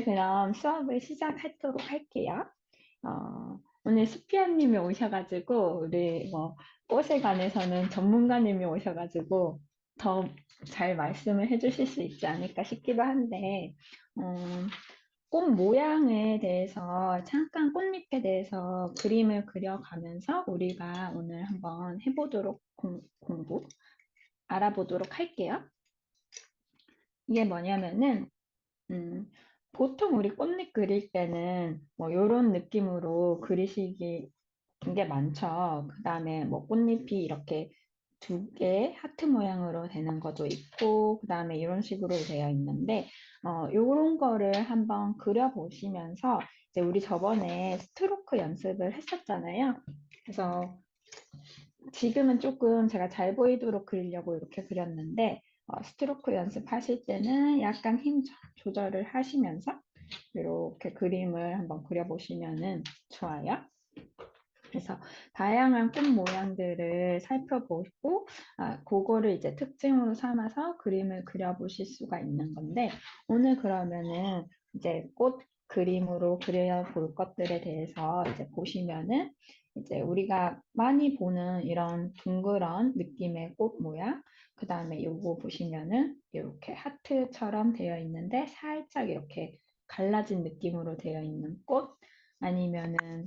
그럼 수업을 시작하도록 할게요. 오늘 수피아님이 오셔가지고, 우리 뭐, 꽃에 관해서는 전문가님이 오셔가지고, 더 잘 말씀을 해주실 수 있지 않을까 싶기도 한데, 음, 꽃 모양에 대해서, 잠깐 꽃잎에 대해서 그림을 그려가면서 우리가 오늘 한번 해보도록 공부, 알아보도록 할게요. 이게 뭐냐면은, 음, 보통 우리 꽃잎 그릴 때는 뭐 요런 느낌으로 그리시기 게 많죠. 그 다음에 뭐 꽃잎이 이렇게 두 개 하트 모양으로 되는 것도 있고, 그 다음에 이런 식으로 되어 있는데, 요런 거를 한번 그려보시면서, 이제 우리 저번에 스트로크 연습을 했었잖아요. 그래서 지금은 조금 제가 잘 보이도록 그리려고 이렇게 그렸는데, 스트로크 연습하실 때는 약간 힘 조절을 하시면서 이렇게 그림을 한번 그려보시면 좋아요. 그래서 다양한 꽃 모양들을 살펴보고, 그거를 이제 특징으로 삼아서 그림을 그려보실 수가 있는 건데, 오늘 그러면은 이제 꽃 그림으로 그려볼 것들에 대해서 이제 보시면은, 이제 우리가 많이 보는 이런 둥그런 느낌의 꽃 모양, 그 다음에 요거 보시면은 이렇게 하트처럼 되어 있는데 살짝 이렇게 갈라진 느낌으로 되어 있는 꽃, 아니면은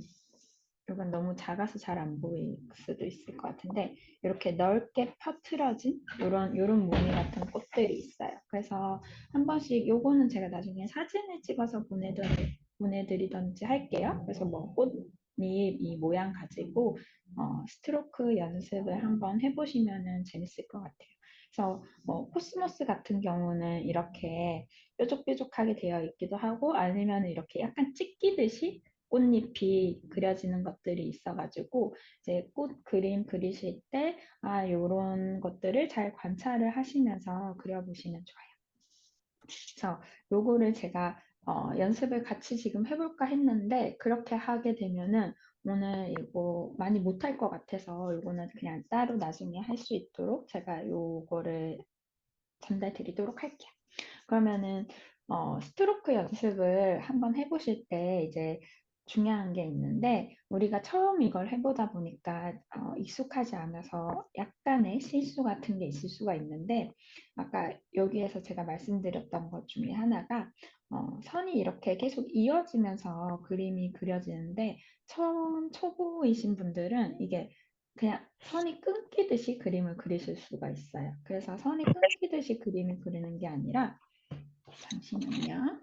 이건 너무 작아서 잘 안 보일 수도 있을 것 같은데 이렇게 넓게 퍼트려진 이런 무늬 같은 꽃들이 있어요. 그래서 한 번씩 요거는 제가 나중에 사진을 찍어서 보내드리던지 할게요. 그래서 뭐 꽃잎 이 모양 가지고 스트로크 연습을 한번 해보시면 재밌을 것 같아요. 그래서 뭐 코스모스 같은 경우는 이렇게 뾰족뾰족하게 되어 있기도 하고 아니면 이렇게 약간 찢기듯이 꽃잎이 그려지는 것들이 있어가지고 이제 꽃 그림 그리실 때 요런 것들을 잘 관찰을 하시면서 그려보시면 좋아요. 그래서 요거를 제가 연습을 같이 지금 해볼까 했는데 그렇게 하게 되면은 오늘 이거 많이 못할 것 같아서 요거는 그냥 따로 나중에 할 수 있도록 제가 요거를 전달 드리도록 할게요. 그러면은 스트로크 연습을 한번 해보실 때 이제 중요한 게 있는데 우리가 처음 이걸 해보다 보니까 익숙하지 않아서 약간의 실수 같은 게 있을 수가 있는데 아까 여기에서 제가 말씀드렸던 것 중에 하나가 선이 이렇게 계속 이어지면서 그림이 그려지는데 처음 초보이신 분들은 이게 그냥 선이 끊기듯이 그림을 그리실 수가 있어요. 그래서 선이 끊기듯이 그림을 그리는 게 아니라 잠시만요.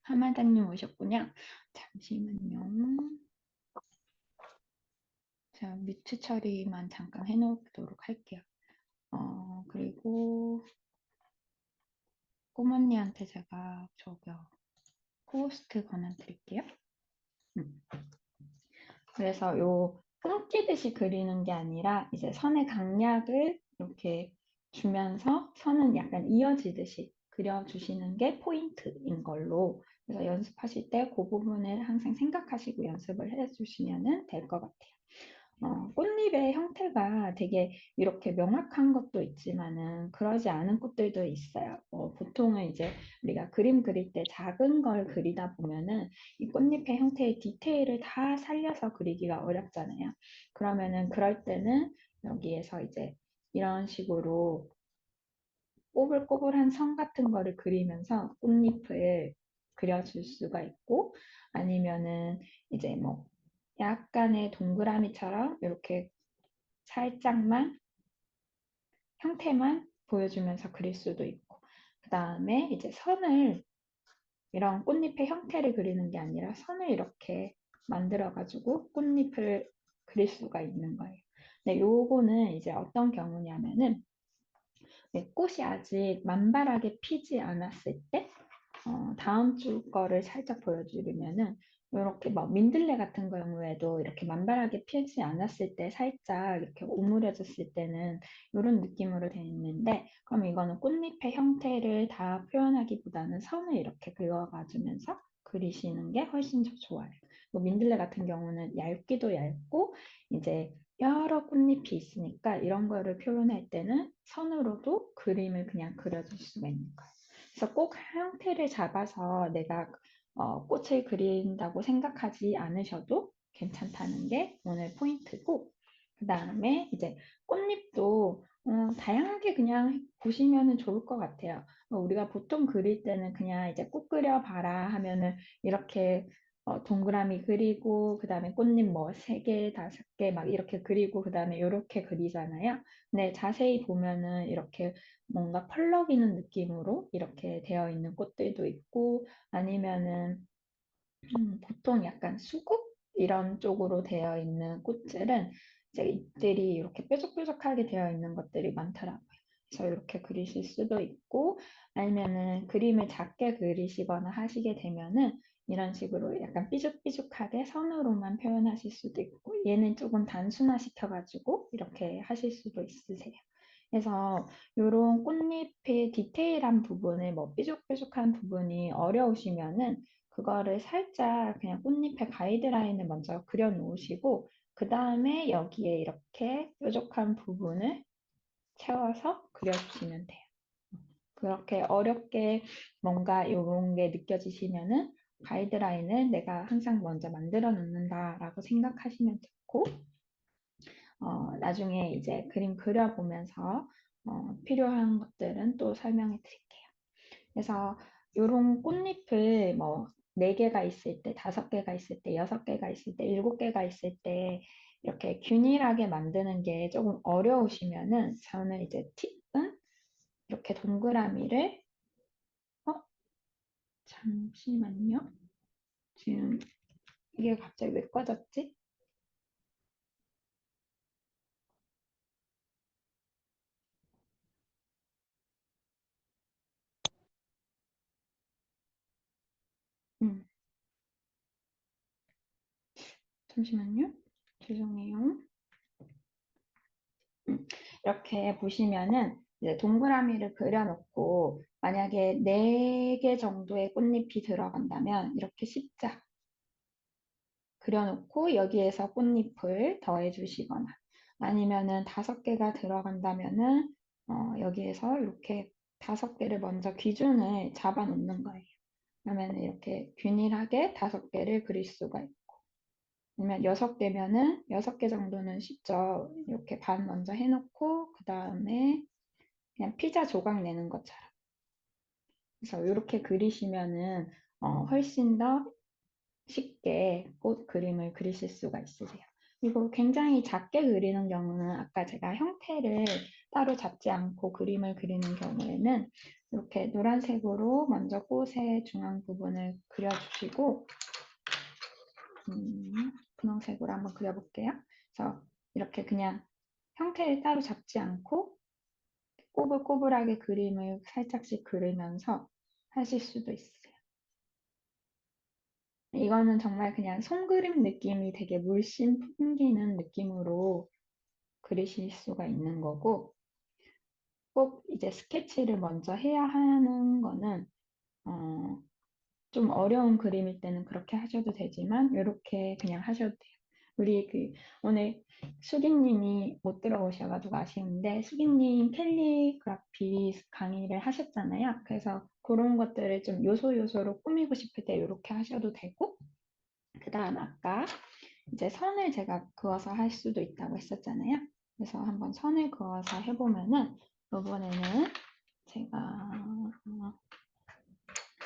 하마다님 오셨군요. 잠시만요. 자, 뮤트 처리만 잠깐 해놓도록 할게요. 그리고 꼬마니한테 제가 저기요, 호스트 권한 드릴게요. 음. 그래서 요 끊기듯이 그리는 게 아니라 이제 선의 강약을 이렇게 주면서 선은 약간 이어지듯이 그려주시는 게 포인트인 걸로 그래서 연습하실 때 그 부분을 항상 생각하시고 연습을 해주시면 될 것 같아요. 꽃잎의 형태가 되게 이렇게 명확한 것도 있지만은 그러지 않은 꽃들도 있어요. 보통은 이제 우리가 그림 그릴 때 작은 걸 그리다 보면은 이 꽃잎의 형태의 디테일을 다 살려서 그리기가 어렵잖아요. 그러면은 그럴 때는 여기에서 이제 이런 식으로 꼬불꼬불한 선 같은 거를 그리면서 꽃잎을 그려줄 수가 있고 아니면은 이제 뭐 약간의 동그라미처럼 이렇게 살짝만 형태만 보여주면서 그릴 수도 있고 그 다음에 이제 선을 이런 꽃잎의 형태를 그리는 게 아니라 선을 이렇게 만들어 가지고 꽃잎을 그릴 수가 있는 거예요. 근데 요거는 이제 어떤 경우냐면은 꽃이 아직 만발하게 피지 않았을 때 다음 주 거를 살짝 보여드리면은 이렇게 뭐 민들레 같은 경우에도 이렇게 만발하게 피지 않았을 때 살짝 이렇게 오므려졌을 때는 이런 느낌으로 되어 있는데 그럼 이거는 꽃잎의 형태를 다 표현하기보다는 선을 이렇게 그어가주면서 그리시는 게 훨씬 더 좋아요. 뭐 민들레 같은 경우는 얇기도 얇고 이제 여러 꽃잎이 있으니까 이런 거를 표현할 때는 선으로도 그림을 그냥 그려줄 수가 있는 거예요. 그래서 꼭 형태를 잡아서 내가 꽃을 그린다고 생각하지 않으셔도 괜찮다는 게 오늘 포인트고, 그 다음에 이제 꽃잎도 다양하게 그냥 보시면 좋을 것 같아요. 우리가 보통 그릴 때는 그냥 이제 꽃 그려봐라 하면은 이렇게 동그라미 그리고 그 다음에 꽃잎 뭐 3개, 5개 막 이렇게 그리고 그 다음에 이렇게 그리잖아요. 근데 자세히 보면은 이렇게 뭔가 펄럭이는 느낌으로 이렇게 되어 있는 꽃들도 있고 아니면은 보통 약간 수국 이런 쪽으로 되어 있는 꽃들은 이제 잎들이 이렇게 뾰족뾰족하게 되어 있는 것들이 많더라고요. 그래서 이렇게 그리실 수도 있고 아니면은 그림을 작게 그리시거나 하시게 되면은 이런 식으로 약간 삐죽삐죽하게 선으로만 표현하실 수도 있고 얘는 조금 단순화시켜가지고 이렇게 하실 수도 있으세요. 그래서 이런 꽃잎의 디테일한 부분을 뭐 삐죽삐죽한 부분이 어려우시면은 그거를 살짝 그냥 꽃잎의 가이드라인을 먼저 그려 놓으시고 그 다음에 여기에 이렇게 뾰족한 부분을 채워서 그려주시면 돼요. 그렇게 어렵게 뭔가 이런 게 느껴지시면은 가이드라인을 내가 항상 먼저 만들어 놓는다라고 생각하시면 좋고, 나중에 이제 그림 그려보면서 필요한 것들은 또 설명해 드릴게요. 그래서 이런 꽃잎을 뭐 4개가 있을 때, 5개가 있을 때, 6개가 있을 때, 7개가 있을 때 이렇게 균일하게 만드는 게 조금 어려우시면은 저는 이제 팁은 이렇게 동그라미를 어? 잠시만요. 지금 이게 갑자기 왜 꺼졌지? 음, 잠시만요. 죄송해요. 이렇게 보시면은 이제 동그라미를 그려놓고 만약에 4개 정도의 꽃잎이 들어간다면 이렇게 십자 그려놓고 여기에서 꽃잎을 더해 주시거나 아니면은 5개가 들어간다면은 여기에서 이렇게 5개를 먼저 기준을 잡아 놓는 거예요. 그러면 이렇게 균일하게 5개를 그릴 수가 있고 아니면 6개면은 6개 정도는 쉽죠. 이렇게 반 먼저 해놓고 그 다음에 그냥 피자 조각 내는 것처럼. 그래서 이렇게 그리시면은 훨씬 더 쉽게 꽃 그림을 그리실 수가 있으세요. 그리고 굉장히 작게 그리는 경우는 아까 제가 형태를 따로 잡지 않고 그림을 그리는 경우에는 이렇게 노란색으로 먼저 꽃의 중앙 부분을 그려주시고 분홍색으로 한번 그려볼게요. 그래서 이렇게 그냥 형태를 따로 잡지 않고 꼬불꼬불하게 그림을 살짝씩 그리면서 하실 수도 있어요. 이거는 정말 그냥 손그림 느낌이 되게 물씬 풍기는 느낌으로 그리실 수가 있는 거고, 꼭 이제 스케치를 먼저 해야 하는 거는, 어, 좀 어려운 그림일 때는 그렇게 하셔도 되지만, 이렇게 그냥 하셔도 돼요. 우리 오늘 수기님이 못 들어오셔가지고 아쉬운데, 수기님 캘리그라피 강의를 하셨잖아요. 그래서 그런 것들을 좀 요소요소로 꾸미고 싶을 때 이렇게 하셔도 되고, 그 다음 아까 이제 선을 제가 그어서 할 수도 있다고 했었잖아요. 그래서 한번 선을 그어서 해보면은 이번에는 제가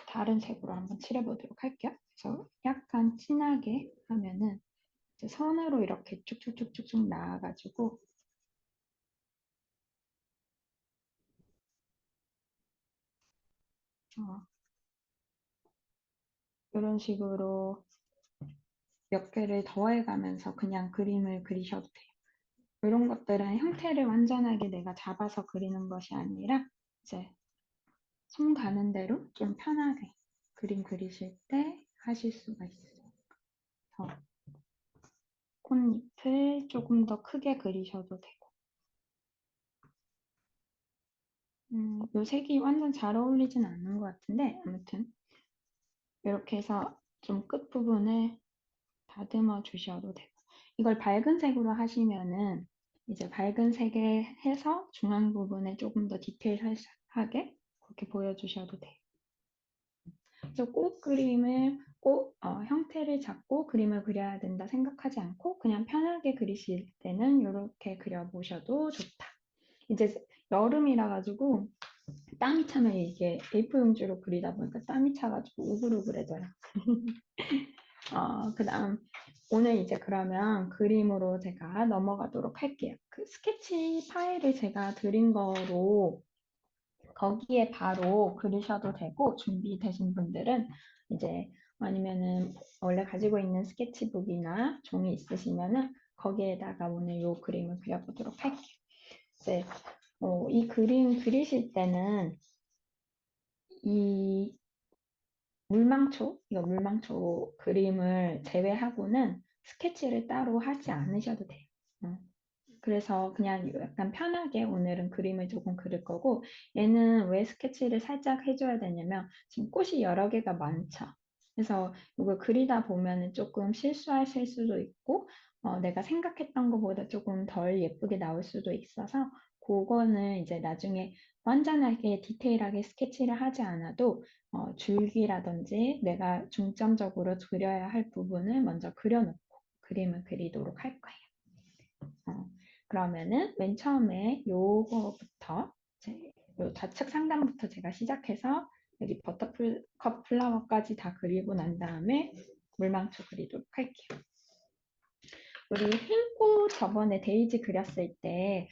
다른 색으로 한번 칠해보도록 할게요. 그래서 약간 진하게 하면은 이제 선으로 이렇게 쭉쭉쭉쭉쭉 나와가지고 어, 이런 식으로 몇 개를 더해가면서 그냥 그림을 그리셔도 돼요. 이런 것들은 형태를 완전하게 내가 잡아서 그리는 것이 아니라 이제 손 가는 대로 좀 편하게 그림 그리실 때 하실 수가 있어요. 그래서 꽃잎을 조금 더 크게 그리셔도 되고. 요 색이 완전 잘 어울리진 않는 것 같은데, 아무튼, 이렇게 해서 좀 끝부분을 다듬어 주셔도 되고, 이걸 밝은 색으로 하시면은 이제 밝은 색에 해서 중앙 부분에 조금 더 디테일하게 그렇게 보여주셔도 돼요. 그래서 꼭 그림을 꼭 형태를 잡고 그림을 그려야 된다 생각하지 않고 그냥 편하게 그리실 때는 이렇게 그려보셔도 좋다. 이제 여름이라 가지고 땀이 차면 이게 A4 용지로 그리다 보니까 땀이 차가지고 우글우글해져요. 그다음 오늘 이제 그러면 그림으로 제가 넘어가도록 할게요. 그 스케치 파일을 제가 드린 거로 거기에 바로 그리셔도 되고 준비되신 분들은 이제 아니면은 원래 가지고 있는 스케치북이나 종이 있으시면은 거기에다가 오늘 요 그림을 그려보도록 할게요. 이제 이 그림 그리실 때는 이 이거 물망초 그림을 제외하고는 스케치를 따로 하지 않으셔도 돼요. 그래서 그냥 약간 편하게 오늘은 그림을 조금 그릴 거고, 얘는 왜 스케치를 살짝 해줘야 되냐면 지금 꽃이 여러 개가 많죠. 그래서 이걸 그리다 보면은 조금 실수하실 수도 있고 내가 생각했던 것보다 조금 덜 예쁘게 나올 수도 있어서 그거는 이제 나중에 완전하게 디테일하게 스케치를 하지 않아도 줄기라든지 내가 중점적으로 그려야 할 부분을 먼저 그려놓고 그림을 그리도록 할 거예요. 그러면은 맨 처음에 요거부터 요 좌측 상단부터 제가 시작해서 여기 버터컵 플라워까지 다 그리고 난 다음에 물망초 그리도록 할게요. 우리 흰꽃 저번에 데이지 그렸을 때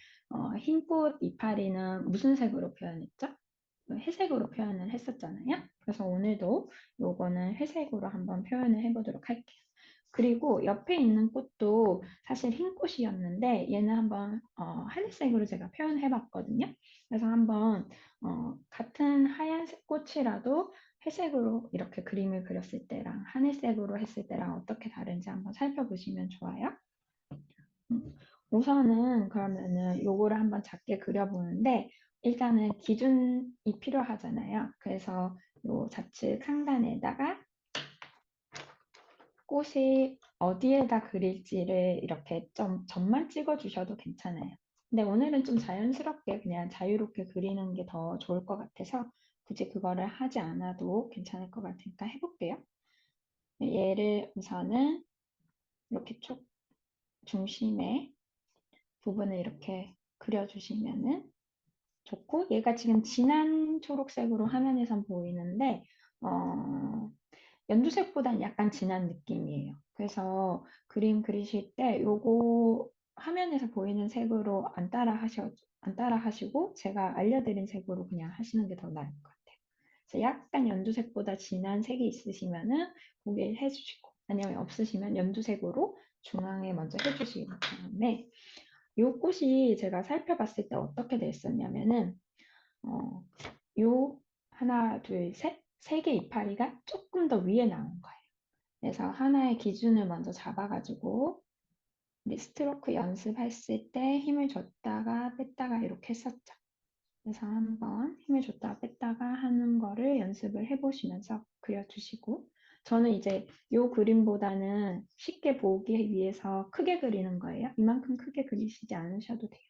흰꽃 이파리는 무슨 색으로 표현했죠? 회색으로 표현을 했었잖아요. 그래서 오늘도 요거는 회색으로 한번 표현을 해보도록 할게요. 그리고 옆에 있는 꽃도 사실 흰 꽃이었는데 얘는 한번 하늘색으로 제가 표현해 봤거든요. 그래서 한번 같은 하얀색 꽃이라도 회색으로 이렇게 그림을 그렸을 때랑 하늘색으로 했을 때랑 어떻게 다른지 한번 살펴보시면 좋아요. 우선은 그러면은 요거를 한번 작게 그려보는데 일단은 기준이 필요하잖아요. 그래서 요 좌측 상단에다가 꽃이 어디에다 그릴지를 이렇게 좀 점만 찍어 주셔도 괜찮아요. 근데 오늘은 좀 자연스럽게 그냥 자유롭게 그리는 게 더 좋을 것 같아서 굳이 그거를 하지 않아도 괜찮을 것 같으니까 해볼게요. 얘를 우선은 이렇게 쭉 중심에 부분을 이렇게 그려주시면은 좋고 얘가 지금 진한 초록색으로 화면에선 보이는데 연두색보단 약간 진한 느낌이에요. 그래서 그림 그리실 때 요거 화면에서 보이는 색으로 안 따라 하시고 제가 알려드린 색으로 그냥 하시는 게 더 나을 것 같아요. 그래서 약간 연두색보다 진한 색이 있으시면은 거기에 해주시고 아니면 없으시면 연두색으로 중앙에 먼저 해주신 다음에 요 꽃이 제가 살펴봤을 때 어떻게 됐었냐면은 요 하나, 둘, 셋, 세 개 이파리가 조금 더 위에 나온 거예요. 그래서 하나의 기준을 먼저 잡아가지고 우리 스트로크 연습했을 때 힘을 줬다가 뺐다가 이렇게 했었죠. 그래서 한번 힘을 줬다가 뺐다가 하는 거를 연습을 해보시면서 그려주시고 저는 이제 이 그림보다는 쉽게 보기 위해서 크게 그리는 거예요. 이만큼 크게 그리시지 않으셔도 돼요.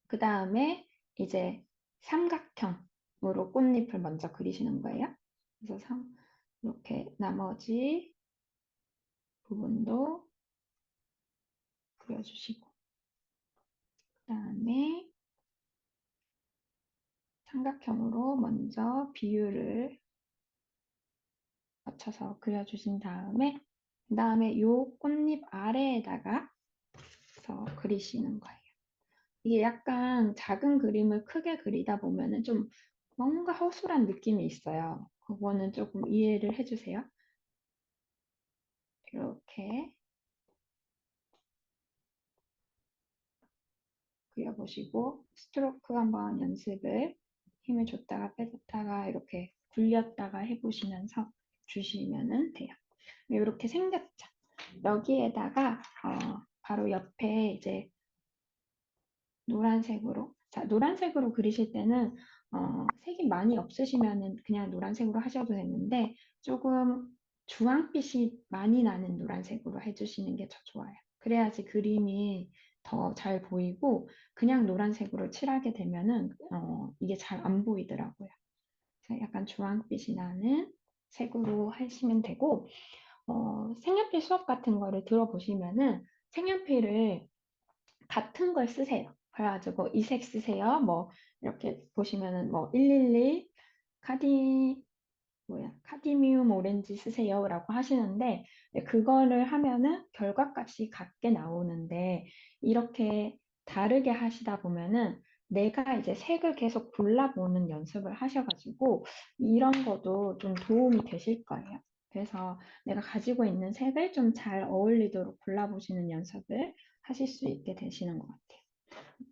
그 다음에 이제 삼각형으로 꽃잎을 먼저 그리시는 거예요. 그래서 이렇게 나머지 부분도 그려주시고 그 다음에 삼각형으로 먼저 비율을 맞춰서 그려주신 다음에 그 다음에 이 꽃잎 아래에다가 그리시는 거예요. 이게 약간 작은 그림을 크게 그리다 보면은 좀 뭔가 허술한 느낌이 있어요. 그거는 조금 이해를 해주세요. 이렇게 그려보시고 스트로크 한번 연습을 힘을 줬다가 빼줬다가 이렇게 굴렸다가 해보시면서 주시면 돼요. 이렇게 생겼죠. 여기에다가 바로 옆에 이제 노란색으로 자 노란색으로 그리실 때는 색이 많이 없으시면은 그냥 노란색으로 하셔도 되는데 조금 주황빛이 많이 나는 노란색으로 해주시는 게 더 좋아요. 그래야지 그림이 더 잘 보이고 그냥 노란색으로 칠하게 되면은 이게 잘 안 보이더라고요. 그래서 약간 주황빛이 나는 색으로 하시면 되고 색연필 수업 같은 거를 들어보시면은 색연필을 같은 걸 쓰세요. 그래가지고 이 색 쓰세요. 뭐 이렇게 보시면은 뭐 111 카디 카디미움 오렌지 쓰세요라고 하시는데 그거를 하면은 결과값이 같게 나오는데 이렇게 다르게 하시다 보면은 내가 이제 색을 계속 골라보는 연습을 하셔가지고 이런 것도 좀 도움이 되실 거예요. 그래서 내가 가지고 있는 색을 좀 잘 어울리도록 골라보시는 연습을 하실 수 있게 되시는 것 같아요.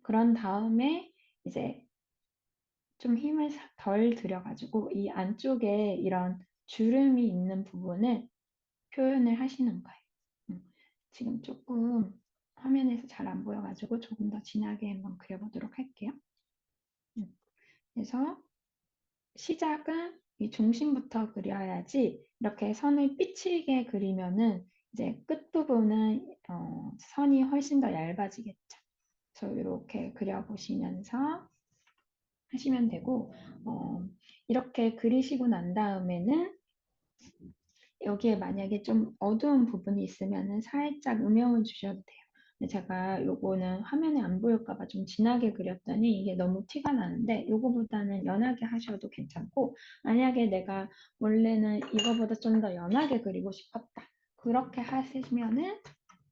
그런 다음에 이제 좀 힘을 덜 들여가지고 이 안쪽에 이런 주름이 있는 부분을 표현을 하시는 거예요. 지금 조금 화면에서 잘 안 보여가지고 조금 더 진하게 한번 그려보도록 할게요. 그래서 시작은 이 중심부터 그려야지 이렇게 선을 삐치게 그리면은 이제 끝부분은 선이 훨씬 더 얇아지겠죠. 그래서 이렇게 그려보시면서 하시면 되고 이렇게 그리시고 난 다음에는 여기에 만약에 좀 어두운 부분이 있으면은 살짝 음영을 주셔도 돼요. 근데 제가 요거는 화면에 안 보일까 봐 좀 진하게 그렸더니 이게 너무 티가 나는데 요거보다는 연하게 하셔도 괜찮고 만약에 내가 원래는 이거보다 좀 더 연하게 그리고 싶었다. 그렇게 하시면은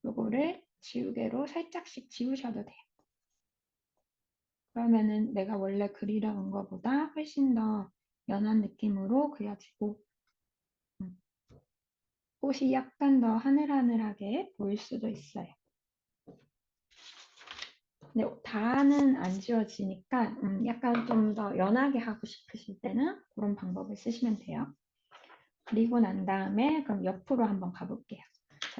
요거를 지우개로 살짝씩 지우셔도 돼요. 그러면은 내가 원래 그리려는 것보다 훨씬 더 연한 느낌으로 그려지고 꽃이 약간 더 하늘하늘하게 보일 수도 있어요. 근데 다는 안 지워지니까 약간 좀 더 연하게 하고 싶으실 때는 그런 방법을 쓰시면 돼요. 그리고 난 다음에 그럼 옆으로 한번 가볼게요.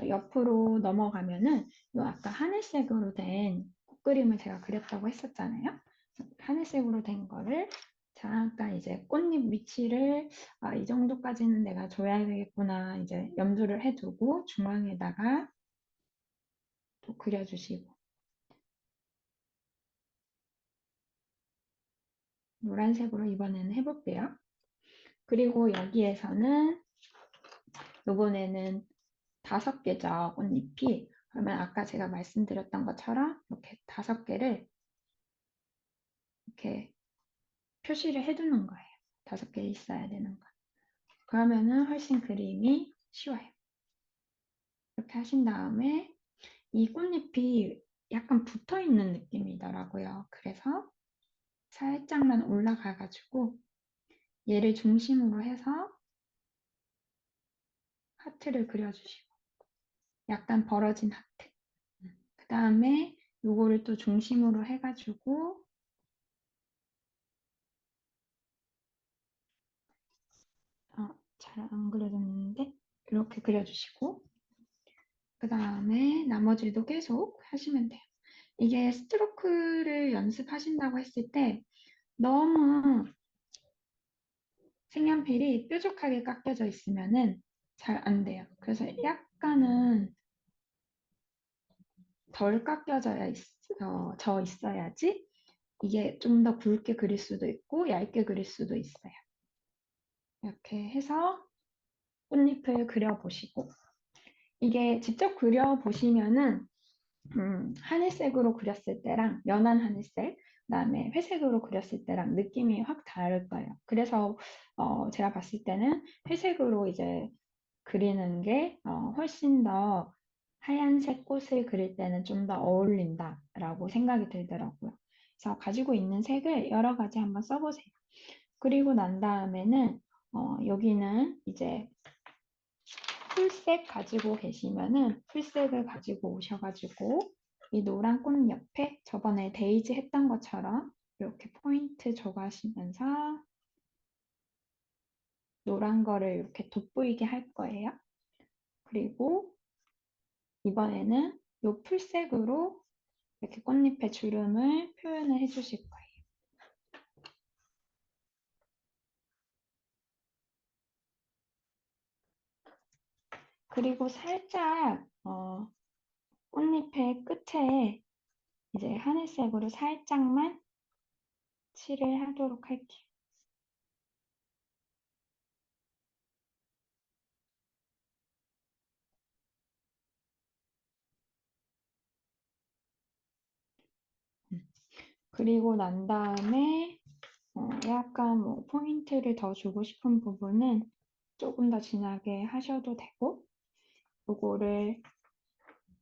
옆으로 넘어가면은 요 아까 하늘색으로 된 꽃그림을 제가 그렸다고 했었잖아요. 하늘색으로 된 거를 잠깐 이제 꽃잎 위치를 이 정도까지는 내가 줘야 되겠구나 이제 염두를 해두고 중앙에다가 또 그려주시고 노란색으로 이번에는 해볼게요. 그리고 여기에서는 이번에는 5개죠, 꽃잎이. 그러면 아까 제가 말씀드렸던 것처럼 이렇게 5개를 이렇게 표시를 해두는 거예요. 5개 있어야 되는 거. 그러면은 훨씬 그림이 쉬워요. 이렇게 하신 다음에 이 꽃잎이 약간 붙어 있는 느낌이더라고요. 그래서 살짝만 올라가가지고 얘를 중심으로 해서 하트를 그려주시고 약간 벌어진 하트. 그 다음에 요거를 또 중심으로 해가지고 잘 안 그려졌는데 이렇게 그려주시고 그 다음에 나머지도 계속 하시면 돼요. 이게 스트로크를 연습하신다고 했을 때 너무 색연필이 뾰족하게 깎여져 있으면은 잘 안 돼요. 그래서 약간은 덜 깎여져야 져 있어야지 이게 좀 더 굵게 그릴 수도 있고 얇게 그릴 수도 있어요. 이렇게 해서 꽃잎을 그려보시고 이게 직접 그려보시면은 하늘색으로 그렸을 때랑 연한 하늘색, 그다음에 회색으로 그렸을 때랑 느낌이 확 다를 거예요. 그래서 제가 봤을 때는 회색으로 이제 그리는 게 훨씬 더 하얀색 꽃을 그릴 때는 좀 더 어울린다라고 생각이 들더라고요. 그래서 가지고 있는 색을 여러 가지 한번 써보세요. 그리고 난 다음에는 여기는 이제 풀색 가지고 계시면은 풀색을 가지고 오셔가지고 이 노란 꽃 옆에 저번에 데이지 했던 것처럼 이렇게 포인트 줘가시면서 노란 거를 이렇게 돋보이게 할 거예요. 그리고 이번에는 이 풀색으로 이렇게 꽃잎의 주름을 표현을 해주실 거예요. 그리고 살짝 꽃잎의 끝에 이제 하늘색으로 살짝만 칠을 하도록 할게요. 그리고 난 다음에 약간 뭐 포인트를 더 주고 싶은 부분은 조금 더 진하게 하셔도 되고, 요거를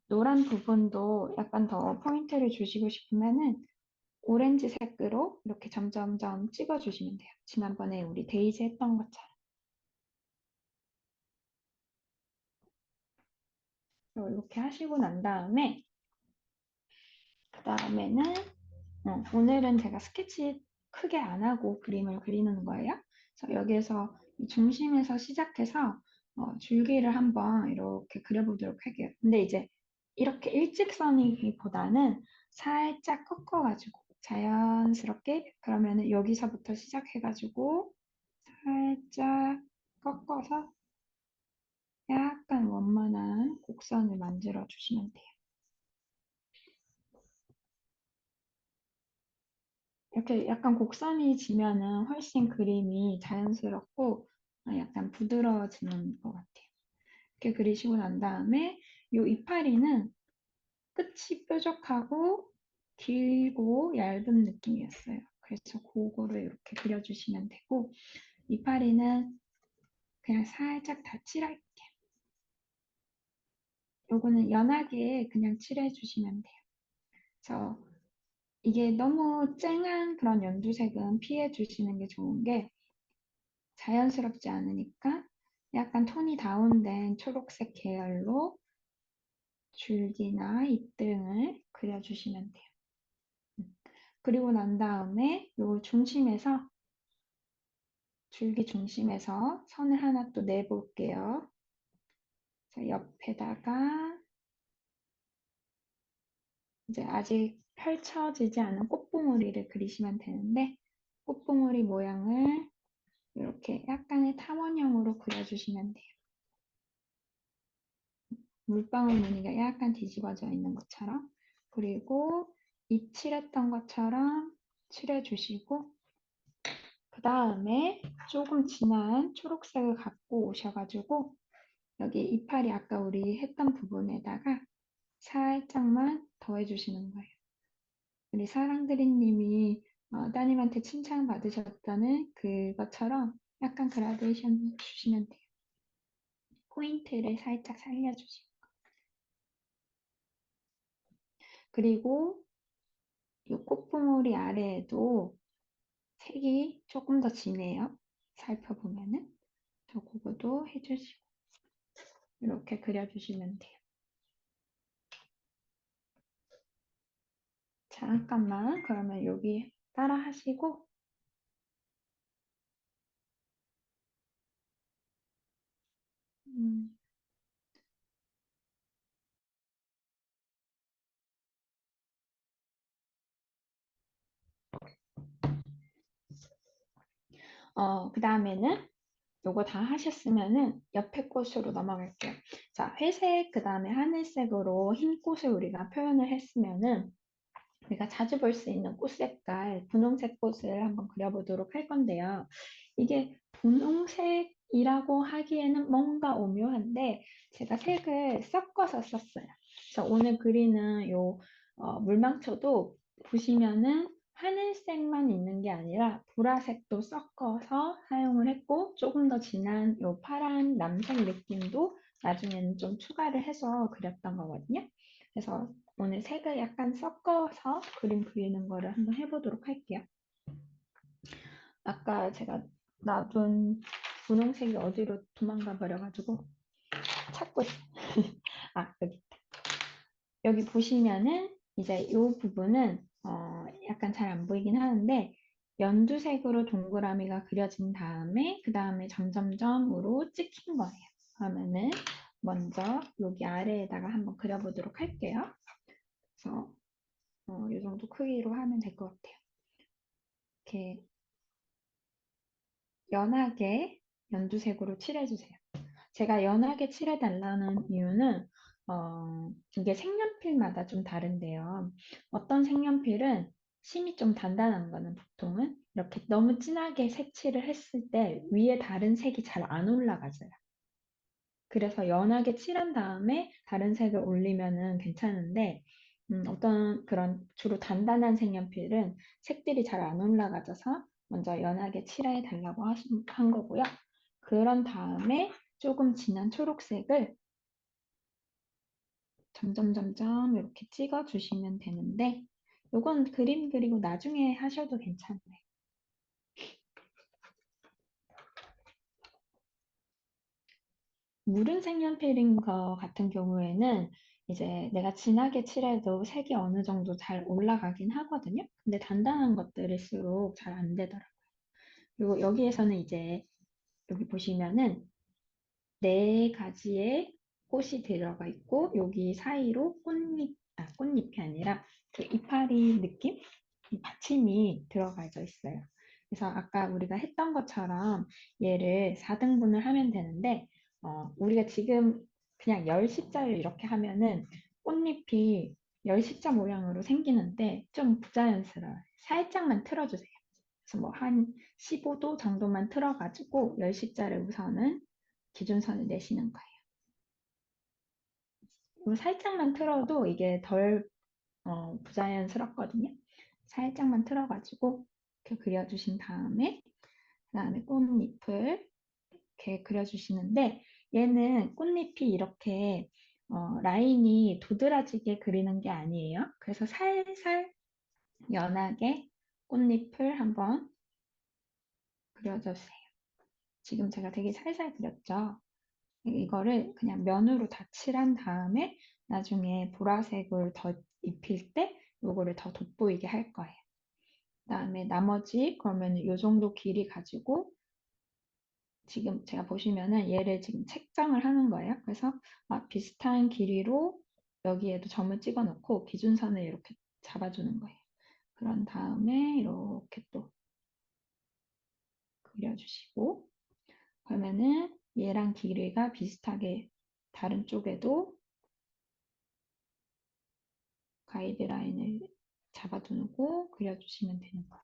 노란 부분도 약간 더 포인트를 주시고 싶으면은 오렌지색으로 이렇게 점점점 찍어주시면 돼요. 지난번에 우리 데이지 했던 것처럼. 이렇게 하시고 난 다음에 그 다음에는 오늘은 제가 스케치 크게 안 하고 그림을 그리는 거예요. 그래서 여기에서 중심에서 시작해서 줄기를 한번 이렇게 그려보도록 할게요. 근데 이제 이렇게 일직선이기보다는 살짝 꺾어가지고 자연스럽게 그러면은 여기서부터 시작해가지고 살짝 꺾어서 약간 원만한 곡선을 만들어 주시면 돼요. 이렇게 약간 곡선이 지면은 훨씬 그림이 자연스럽고 약간 부드러워지는 것 같아요. 이렇게 그리시고 난 다음에 이 이파리는 끝이 뾰족하고 길고 얇은 느낌이었어요. 그래서 그거를 이렇게 그려주시면 되고 이파리는 그냥 살짝 다 칠할게요. 요거는 연하게 그냥 칠해주시면 돼요. 그래서 이게 너무 쨍한 그런 연두색은 피해 주시는 게 좋은 게 자연스럽지 않으니까 약간 톤이 다운된 초록색 계열로 줄기나 잎등을 그려주시면 돼요. 그리고 난 다음에 요 중심에서 줄기 중심에서 선을 하나 또 내볼게요. 자, 옆에다가 이제 아직 펼쳐지지 않은 꽃봉오리를 그리시면 되는데 꽃봉오리 모양을 이렇게 약간의 탐원형으로 그려주시면 돼요. 물방울 무늬가 약간 뒤집어져 있는 것처럼. 그리고 이 칠했던 것처럼 칠해주시고 그 다음에 조금 진한 초록색을 갖고 오셔가지고 여기 이파리 아까 우리 했던 부분에다가 살짝만 더해주시는 거예요. 우리 사랑드리님이 따님한테 칭찬받으셨다는 그것처럼 약간 그라데이션 주시면 돼요. 포인트를 살짝 살려주시고 그리고 이 꽃봉오리 아래에도 색이 조금 더 진해요. 살펴보면은 저 그거도 해주시고 이렇게 그려주시면 돼요. 잠깐만 그러면 여기 따라 하시고 음, 그 다음에는 요거 다 하셨으면은 옆에 꽃으로 넘어갈게요. 자, 회색, 그 다음에 하늘색으로 흰 꽃을 우리가 표현을 했으면은 우리가 자주 볼 수 있는 꽃 색깔, 분홍색 꽃을 한번 그려보도록 할 건데요. 이게 분홍색이라고 하기에는 뭔가 오묘한데 제가 색을 섞어서 썼어요. 그래서 오늘 그리는 요 물망초도 보시면은 하늘색만 있는 게 아니라 보라색도 섞어서 사용을 했고 조금 더 진한 요 파란 남색 느낌도 나중에는 좀 추가를 해서 그렸던 거거든요. 그래서 오늘 색을 약간 섞어서 그림 그리는 거를 한번 해보도록 할게요. 아까 제가 놔둔 분홍색이 어디로 도망가 버려가지고 찾고 있어요. 아, 여기 있다. 여기 보시면은 이제 이 부분은 약간 잘 안 보이긴 하는데 연두색으로 동그라미가 그려진 다음에 그 다음에 점점점으로 찍힌 거예요. 그러면은 먼저 여기 아래에다가 한번 그려보도록 할게요. 그래서 이 정도 크기로 하면 될 것 같아요. 이렇게 연하게 연두색으로 칠해주세요. 제가 연하게 칠해달라는 이유는, 이게 색연필마다 좀 다른데요. 어떤 색연필은 심이 좀 단단한 거는 보통은 이렇게 너무 진하게 색칠을 했을 때 위에 다른 색이 잘 안 올라가져요. 그래서 연하게 칠한 다음에 다른 색을 올리면은 괜찮은데, 어떤 그런 주로 단단한 색연필은 색들이 잘 안 올라가져서 먼저 연하게 칠해 달라고 한 거고요. 그런 다음에 조금 진한 초록색을 점점 이렇게 찍어 주시면 되는데, 요건 그림 그리고 나중에 하셔도 괜찮아요. 무른 색연필인 거 같은 경우에는 이제 내가 진하게 칠해도 색이 어느 정도 잘 올라가긴 하거든요. 근데 단단한 것들일수록 잘 안 되더라고요. 그리고 여기에서는 이제 여기 보시면은 네 가지의 꽃이 들어가 있고 여기 사이로 꽃잎이 아니라 그 이파리 느낌? 이 받침이 들어가져 있어요. 그래서 아까 우리가 했던 것처럼 얘를 4등분을 하면 되는데 우리가 지금 그냥 열십자를 이렇게 하면은 꽃잎이 열십자 모양으로 생기는데 좀 부자연스러워요. 살짝만 틀어주세요. 그래서 뭐 한 15도 정도만 틀어가지고 열십자를 우선은 기준선을 내시는 거예요. 그리고 살짝만 틀어도 이게 덜 부자연스럽거든요. 살짝만 틀어가지고 이렇게 그려주신 다음에 그다음에 꽃잎을 이렇게 그려주시는데 얘는 꽃잎이 이렇게 라인이 도드라지게 그리는 게 아니에요. 그래서 살살 연하게 꽃잎을 한번 그려주세요. 지금 제가 되게 살살 그렸죠. 이거를 그냥 면으로 다 칠한 다음에 나중에 보라색을 더 입힐 때 요거를 더 돋보이게 할 거예요. 그다음에 나머지 그러면 이 정도 길이 가지고 지금 제가 보시면은 얘를 지금 책정을 하는 거예요. 그래서 비슷한 길이로 여기에도 점을 찍어 놓고 기준선을 이렇게 잡아주는 거예요. 그런 다음에 이렇게 또 그려주시고 그러면은 얘랑 길이가 비슷하게 다른 쪽에도 가이드라인을 잡아두고 그려주시면 되는 거예요.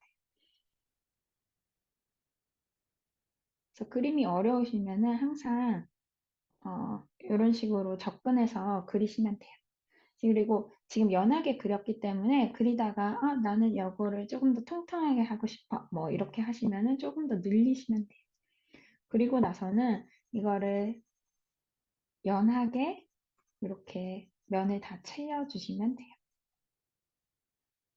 그래서 그림이 어려우시면은 항상 이런 식으로 접근해서 그리시면 돼요. 그리고 지금 연하게 그렸기 때문에 그리다가 나는 이거를 조금 더 통통하게 하고 싶어. 뭐 이렇게 하시면은 조금 더 늘리시면 돼요. 그리고 나서는 이거를 연하게 이렇게 면을 다 채워주시면 돼요.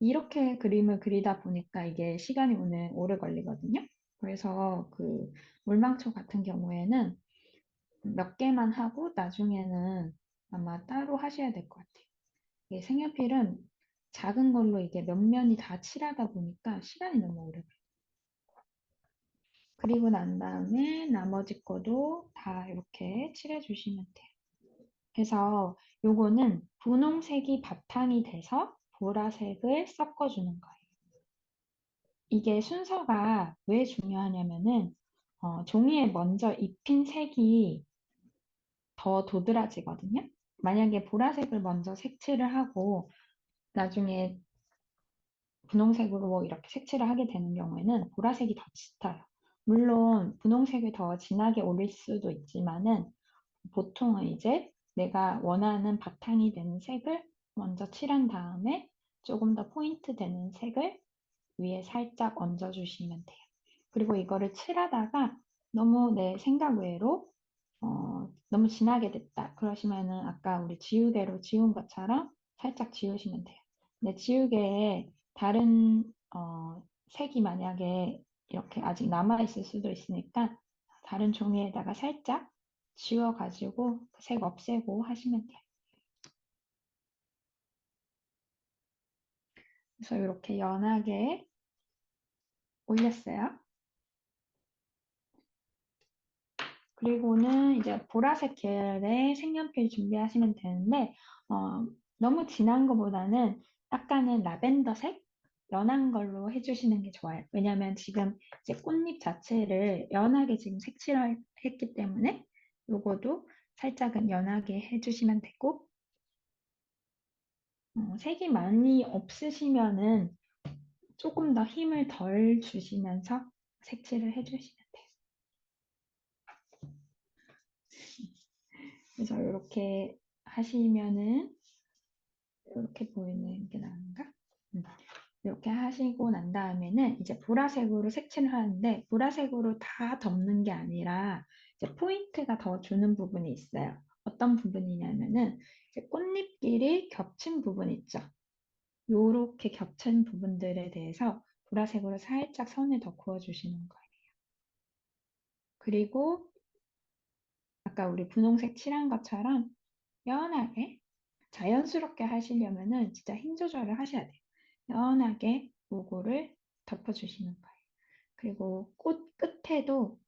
이렇게 그림을 그리다 보니까 이게 시간이 오늘 오래 걸리거든요. 그래서 그 물망초 같은 경우에는 몇 개만 하고 나중에는 아마 따로 하셔야 될 것 같아요. 이게 색연필은 작은 걸로 이게 몇 면이 다 칠하다 보니까 시간이 너무 오래 걸려요. 그리고 난 다음에 나머지 거도 다 이렇게 칠해 주시면 돼요. 그래서 요거는 분홍색이 바탕이 돼서 보라색을 섞어주는 거예요. 이게 순서가 왜 중요하냐면은 종이에 먼저 입힌 색이 더 도드라지거든요. 만약에 보라색을 먼저 색칠을 하고 나중에 분홍색으로 뭐 이렇게 색칠을 하게 되는 경우에는 보라색이 더 짙어요. 물론 분홍색을 더 진하게 올릴 수도 있지만은 보통은 이제 내가 원하는 바탕이 되는 색을 먼저 칠한 다음에 조금 더 포인트 되는 색을 위에 살짝 얹어주시면 돼요. 그리고 이거를 칠하다가 너무 내 생각 외로 너무 진하게 됐다. 그러시면은 아까 우리 지우개로 지운 것처럼 살짝 지우시면 돼요. 근데 지우개에 다른 색이 만약에 이렇게 아직 남아있을 수도 있으니까 다른 종이에다가 살짝 지워가지고 그 색 없애고 하시면 돼요. 그래서 이렇게 연하게 올렸어요. 그리고는 이제 보라색 계열의 색연필 준비하시면 되는데, 너무 진한 것보다는 약간은 라벤더색? 연한 걸로 해주시는 게 좋아요. 왜냐면 지금 이제 꽃잎 자체를 연하게 지금 색칠을 했기 때문에 요거도 살짝은 연하게 해주시면 되고, 색이 많이 없으시면은 조금 더 힘을 덜 주시면서 색칠을 해주시면 돼요. 그래서 이렇게 하시면은 이렇게 보이는 게 나은가? 이렇게 하시고 난 다음에는 이제 보라색으로 색칠을 하는데 보라색으로 다 덮는 게 아니라 이제 포인트가 더 주는 부분이 있어요. 어떤 부분이냐면은 이제 꽃잎끼리 겹친 부분 있죠. 요렇게 겹친 부분들에 대해서 보라색으로 살짝 선을 더 그어주시는 거예요. 그리고 아까 우리 분홍색 칠한 것처럼 연하게 자연스럽게 하시려면은 진짜 힘 조절을 하셔야 돼요. 연하게 요거를 덮어주시는 거예요. 그리고 꽃 끝에도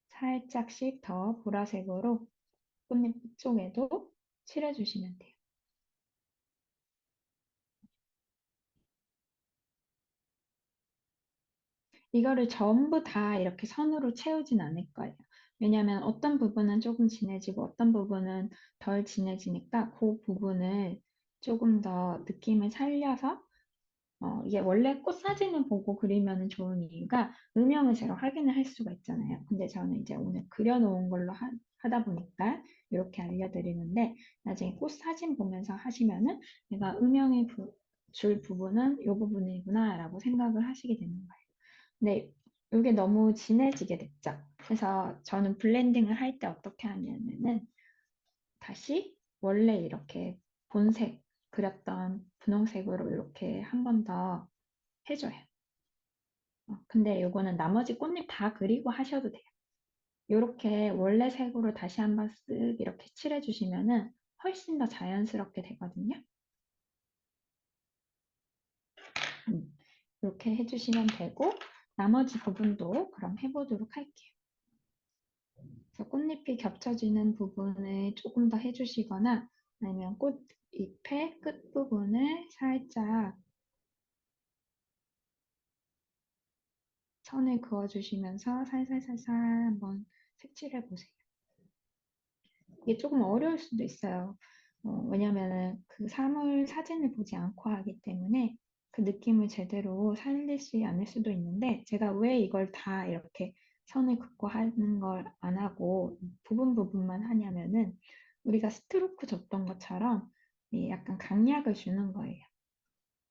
살짝씩 더 보라색으로 꽃잎 쪽에도 칠해주시면 돼요. 이거를 전부 다 이렇게 선으로 채우진 않을 거예요. 왜냐하면 어떤 부분은 조금 진해지고 어떤 부분은 덜 진해지니까 그 부분을 조금 더 느낌을 살려서 이게 원래 꽃 사진을 보고 그리면 좋은 이유가 음영을 제가 확인을 할 수가 있잖아요. 근데 저는 이제 오늘 그려놓은 걸로 하다 보니까 이렇게 알려드리는데 나중에 꽃 사진 보면서 하시면은 내가 음영을 줄 부분은 이 부분이구나 라고 생각을 하시게 되는 거예요. 근데 이게 너무 진해지게 됐죠. 그래서 저는 블렌딩을 할 때 어떻게 하냐면은 다시 원래 이렇게 본색 그렸던 분홍색으로 이렇게 한 번 더 해줘요. 근데 이거는 나머지 꽃잎 다 그리고 하셔도 돼요. 이렇게 원래 색으로 다시 한번 쓱 이렇게 칠해주시면은 훨씬 더 자연스럽게 되거든요. 이렇게 해주시면 되고 나머지 부분도 그럼 해보도록 할게요. 그래서 꽃잎이 겹쳐지는 부분을 조금 더 해주시거나 아니면 꽃잎의 끝부분을 살짝 선을 그어주시면서 살살살살 한번 색칠해 보세요. 이게 조금 어려울 수도 있어요. 왜냐면은 그 사물 사진을 보지 않고 하기 때문에 그 느낌을 제대로 살리지 않을 수도 있는데 제가 왜 이걸 다 이렇게 선을 긋고 하는 걸 안 하고 부분 부분만 하냐면은 우리가 스트로크 줬던 것처럼 이 약간 강약을 주는 거예요.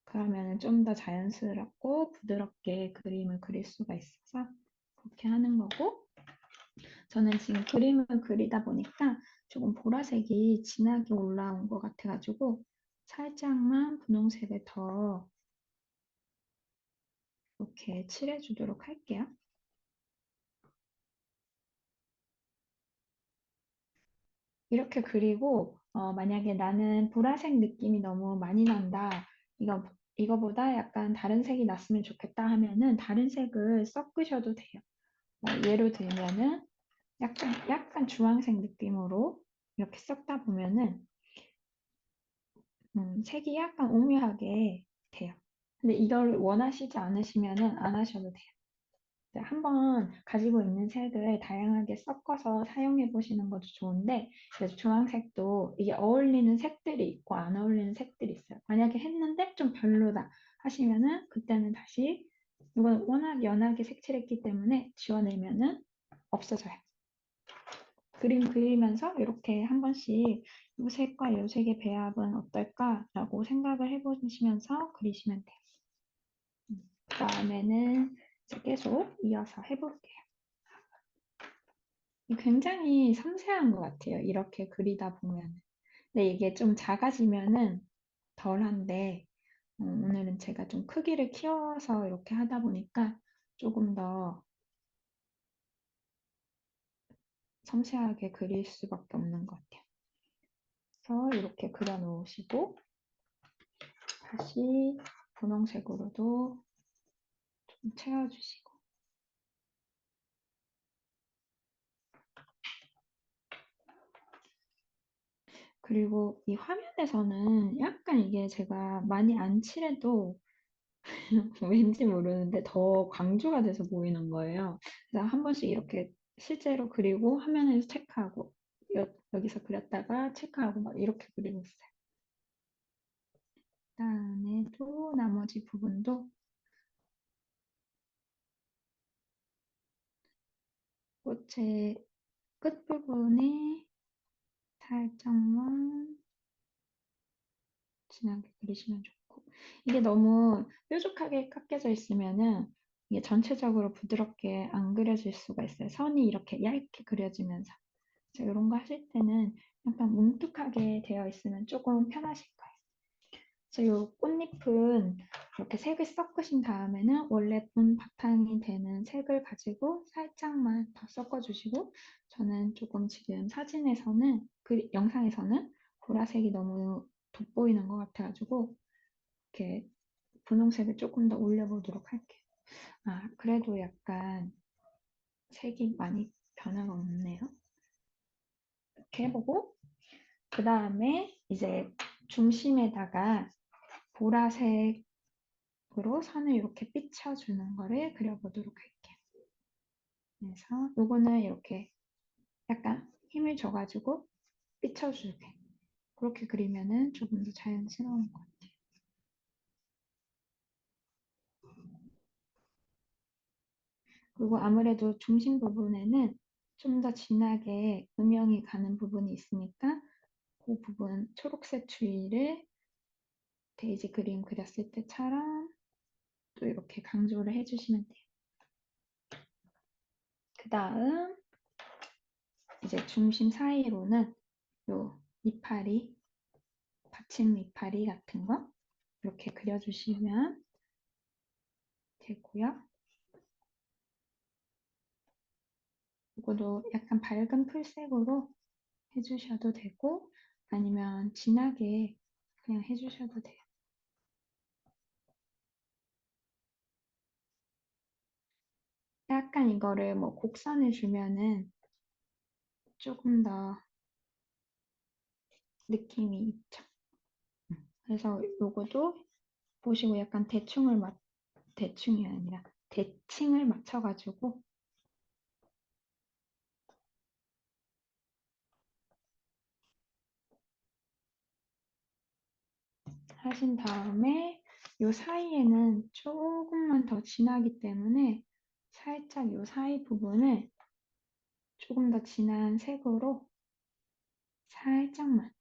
그러면은 좀 더 자연스럽고 부드럽게 그림을 그릴 수가 있어서 그렇게 하는 거고 저는 지금 그림을 그리다 보니까 조금 보라색이 진하게 올라온 것 같아가지고 살짝만 분홍색을 더 이렇게 칠해주도록 할게요. 이렇게 그리고 만약에 나는 보라색 느낌이 너무 많이 난다. 이거보다 약간 다른 색이 났으면 좋겠다 하면은 다른 색을 섞으셔도 돼요. 예로 들면은 약간 주황색 느낌으로 이렇게 섞다 보면은 색이 약간 오묘하게 돼요. 근데 이걸 원하시지 않으시면은 안 하셔도 돼요. 네, 한번 가지고 있는 색을 다양하게 섞어서 사용해 보시는 것도 좋은데, 그래서 주황색도 이게 어울리는 색들이 있고 안 어울리는 색들이 있어요. 만약에 했는데 좀 별로다 하시면은 그때는 다시 이건 워낙 연하게 색칠했기 때문에 지워내면은 없어져요. 그림 그리면서 이렇게 한 번씩 이 색과 이 색의 배합은 어떨까라고 생각을 해보시면서 그리시면 돼요. 그다음에는 이제 계속 이어서 해볼게요. 굉장히 섬세한 것 같아요. 이렇게 그리다 보면. 근데 이게 좀 작아지면은 덜한데 오늘은 제가 좀 크기를 키워서 이렇게 하다 보니까 조금 더 섬세하게 그릴 수밖에 없는 것 같아요. 그래서 이렇게 그려 놓으시고 다시 분홍색으로도 좀 채워주시고 그리고 이 화면에서는 약간 이게 제가 많이 안 칠해도 왠지 모르는데 더 강조가 돼서 보이는 거예요. 그래서 한 번씩 이렇게 실제로 그리고 화면에서 체크하고 여기서 그렸다가 체크하고 막 이렇게 그리고 있어요. 그다음에 또 나머지 부분도 꽃의 끝부분에 살짝만 진하게 그리시면 좋고, 이게 너무 뾰족하게 깎여져 있으면은 이게 전체적으로 부드럽게 안 그려질 수가 있어요. 선이 이렇게 얇게 그려지면서. 그래서 이런 거 하실 때는 약간 뭉툭하게 되어 있으면 조금 편하실 거예요. 그래서 이 꽃잎은 그렇게 색을 섞으신 다음에는 원래 본 바탕이 되는 색을 가지고 살짝만 더 섞어주시고, 저는 조금 지금 사진에서는, 그 영상에서는 보라색이 너무 돋보이는 것 같아가지고 이렇게 분홍색을 조금 더 올려보도록 할게요. 아, 그래도 약간 색이 많이 변화가 없네요. 이렇게 해보고, 그 다음에 이제 중심에다가 보라색으로 선을 이렇게 삐쳐주는 거를 그려보도록 할게요. 그래서 요거는 이렇게 약간 힘을 줘가지고 삐쳐주게. 그렇게 그리면은 조금 더 자연스러운 것 같아요. 그리고 아무래도 중심 부분에는 좀 더 진하게 음영이 가는 부분이 있으니까 그 부분 초록색 주위를 데이지 그림 그렸을 때처럼 또 이렇게 강조를 해주시면 돼요. 그 다음 이제 중심 사이로는 요 이파리, 받침 이파리 같은 거 이렇게 그려주시면 되고요. 이거도 약간 밝은 풀색으로 해주셔도 되고 아니면 진하게 그냥 해주셔도 돼요. 약간 이거를 뭐 곡선을 주면은 조금 더 느낌이 있죠. 그래서 요거도 보시고 약간 대충이 아니라 대칭을 맞춰가지고 하신 다음에 요 사이에는 조금만 더 진하기 때문에 살짝 요 사이 부분을 조금 더 진한 색으로 살짝만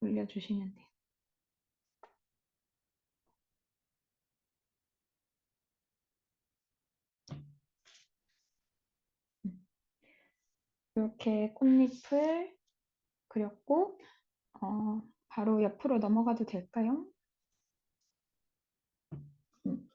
올려주시면 돼요. 이렇게 꽃잎을 그렸고 바로 옆으로 넘어가도 될까요? 음,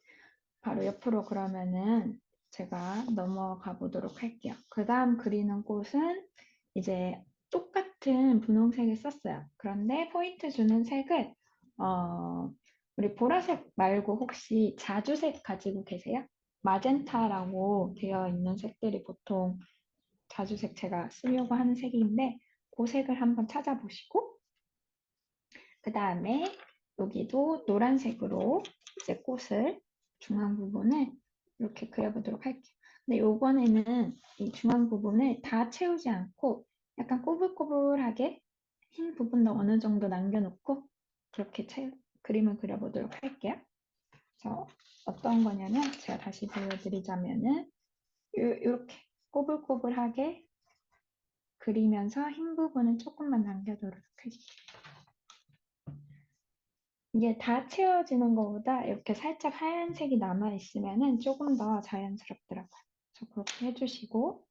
바로 옆으로 그러면은 제가 넘어가 보도록 할게요. 그 다음 그리는 꽃은 이제 똑같은 분홍색을 썼어요. 그런데 포인트 주는 색을 우리 보라색 말고 혹시 자주색 가지고 계세요? 마젠타라고 되어 있는 색들이 보통 자주색 제가 쓰려고 하는 색인데 그 색을 한번 찾아보시고 그 다음에 여기도 노란색으로 이제 꽃을 중앙 부분을 이렇게 그려보도록 할게요. 근데 요번에는 이 중앙 부분을 다 채우지 않고 약간 꼬불꼬불하게 흰 부분도 어느 정도 남겨놓고 그렇게 그림을 그려보도록 할게요. 그래서 어떤 거냐면 제가 다시 보여드리자면은 요렇게 꼬불꼬불하게 그리면서 흰 부분은 조금만 남겨두도록 할게요. 이게 다 채워지는 것보다 이렇게 살짝 하얀색이 남아있으면 조금 더 자연스럽더라고요. 그래서 그렇게 해주시고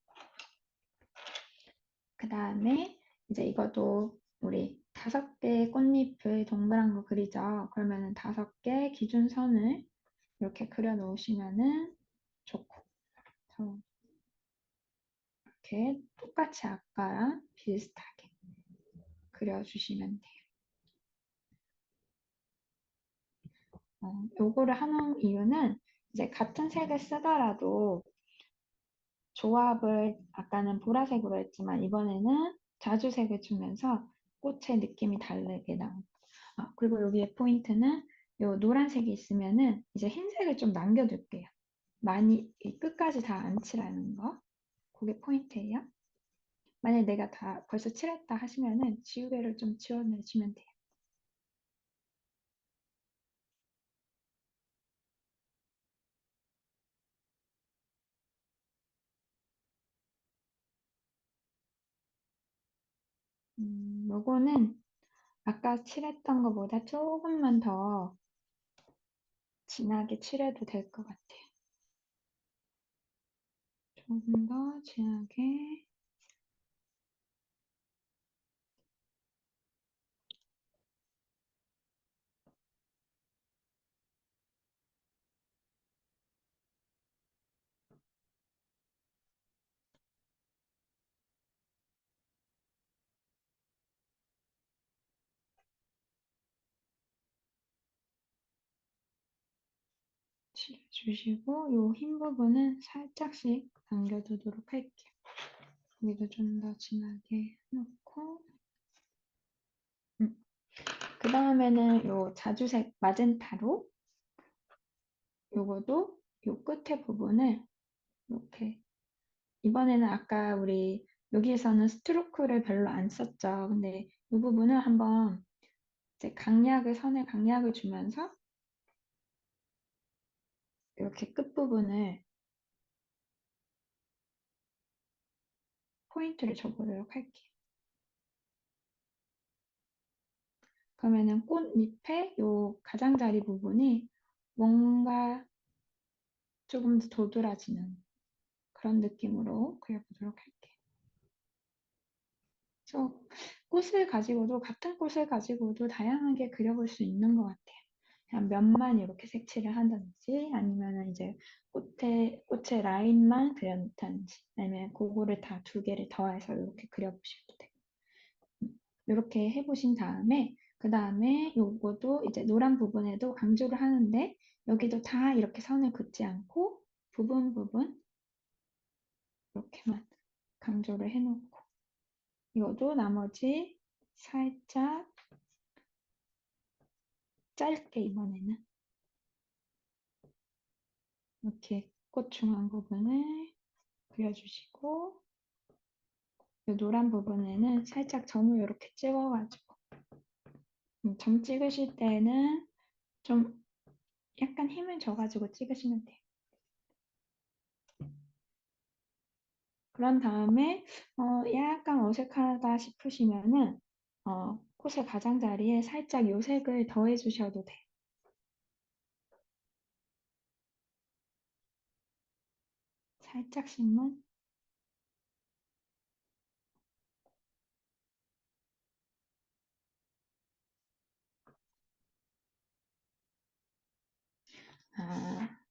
그 다음에 이제 이것도 우리 5개 꽃잎을 동그란 거 그리죠. 그러면은 5개 기준선을 이렇게 그려 놓으시면은 좋고 이렇게 똑같이 아까랑 비슷하게 그려주시면 돼요. 요거를 하는 이유는 이제 같은 색을 쓰더라도 조합을 아까는 보라색으로 했지만 이번에는 자주색을 주면서 꽃의 느낌이 다르게 나옵니다. 그리고 여기에 포인트는 요 노란색이 있으면은 이제 흰색을 좀 남겨둘게요. 많이 끝까지 다 안 칠하는 거. 그게 포인트예요. 만약에 내가 다 벌써 칠했다 하시면은 지우개를 좀 지워내주면 돼요. 요거는 아까 칠했던 것보다 조금만 더 진하게 칠해도 될 것 같아요. 조금 더 진하게. 칠해주시고 요 흰 부분은 살짝씩 남겨두도록 할게요. 여기도 좀 더 진하게 해놓고 그 다음에는 요 자주색 마젠타로 요거도 요 끝에 부분을 이렇게 이번에는 아까 우리 여기에서는 스트로크를 별로 안 썼죠. 근데 이 부분을 한번 이제 선에 강약을 주면서 이렇게 끝부분을 포인트를 줘보도록 할게요. 그러면은 꽃잎의 요 가장자리 부분이 뭔가 조금 더 도드라지는 그런 느낌으로 그려보도록 할게요. 그래서 꽃을 가지고도 같은 꽃을 가지고도 다양하게 그려볼 수 있는 것 같아요. 그냥 면만 이렇게 색칠을 한다든지 아니면은 이제 꽃의 라인만 그려놓다든지 아니면 그거를 다 두 개를 더해서 이렇게 그려보셔도 돼요. 이렇게 해보신 다음에 그 다음에 요거도 이제 노란 부분에도 강조를 하는데 여기도 다 이렇게 선을 긋지 않고 부분 이렇게만 강조를 해놓고 이것도 나머지 살짝 짧게 이번에는 이렇게 꽃 중앙 부분을 그려주시고 이 노란 부분에는 살짝 점을 이렇게 찍어가지고 점 찍으실 때는 좀 약간 힘을 줘가지고 찍으시면 돼요. 그런 다음에 약간 어색하다 싶으시면은 꽃의 가장자리에 살짝 요 색을 더해주셔도 돼요. 살짝씩만.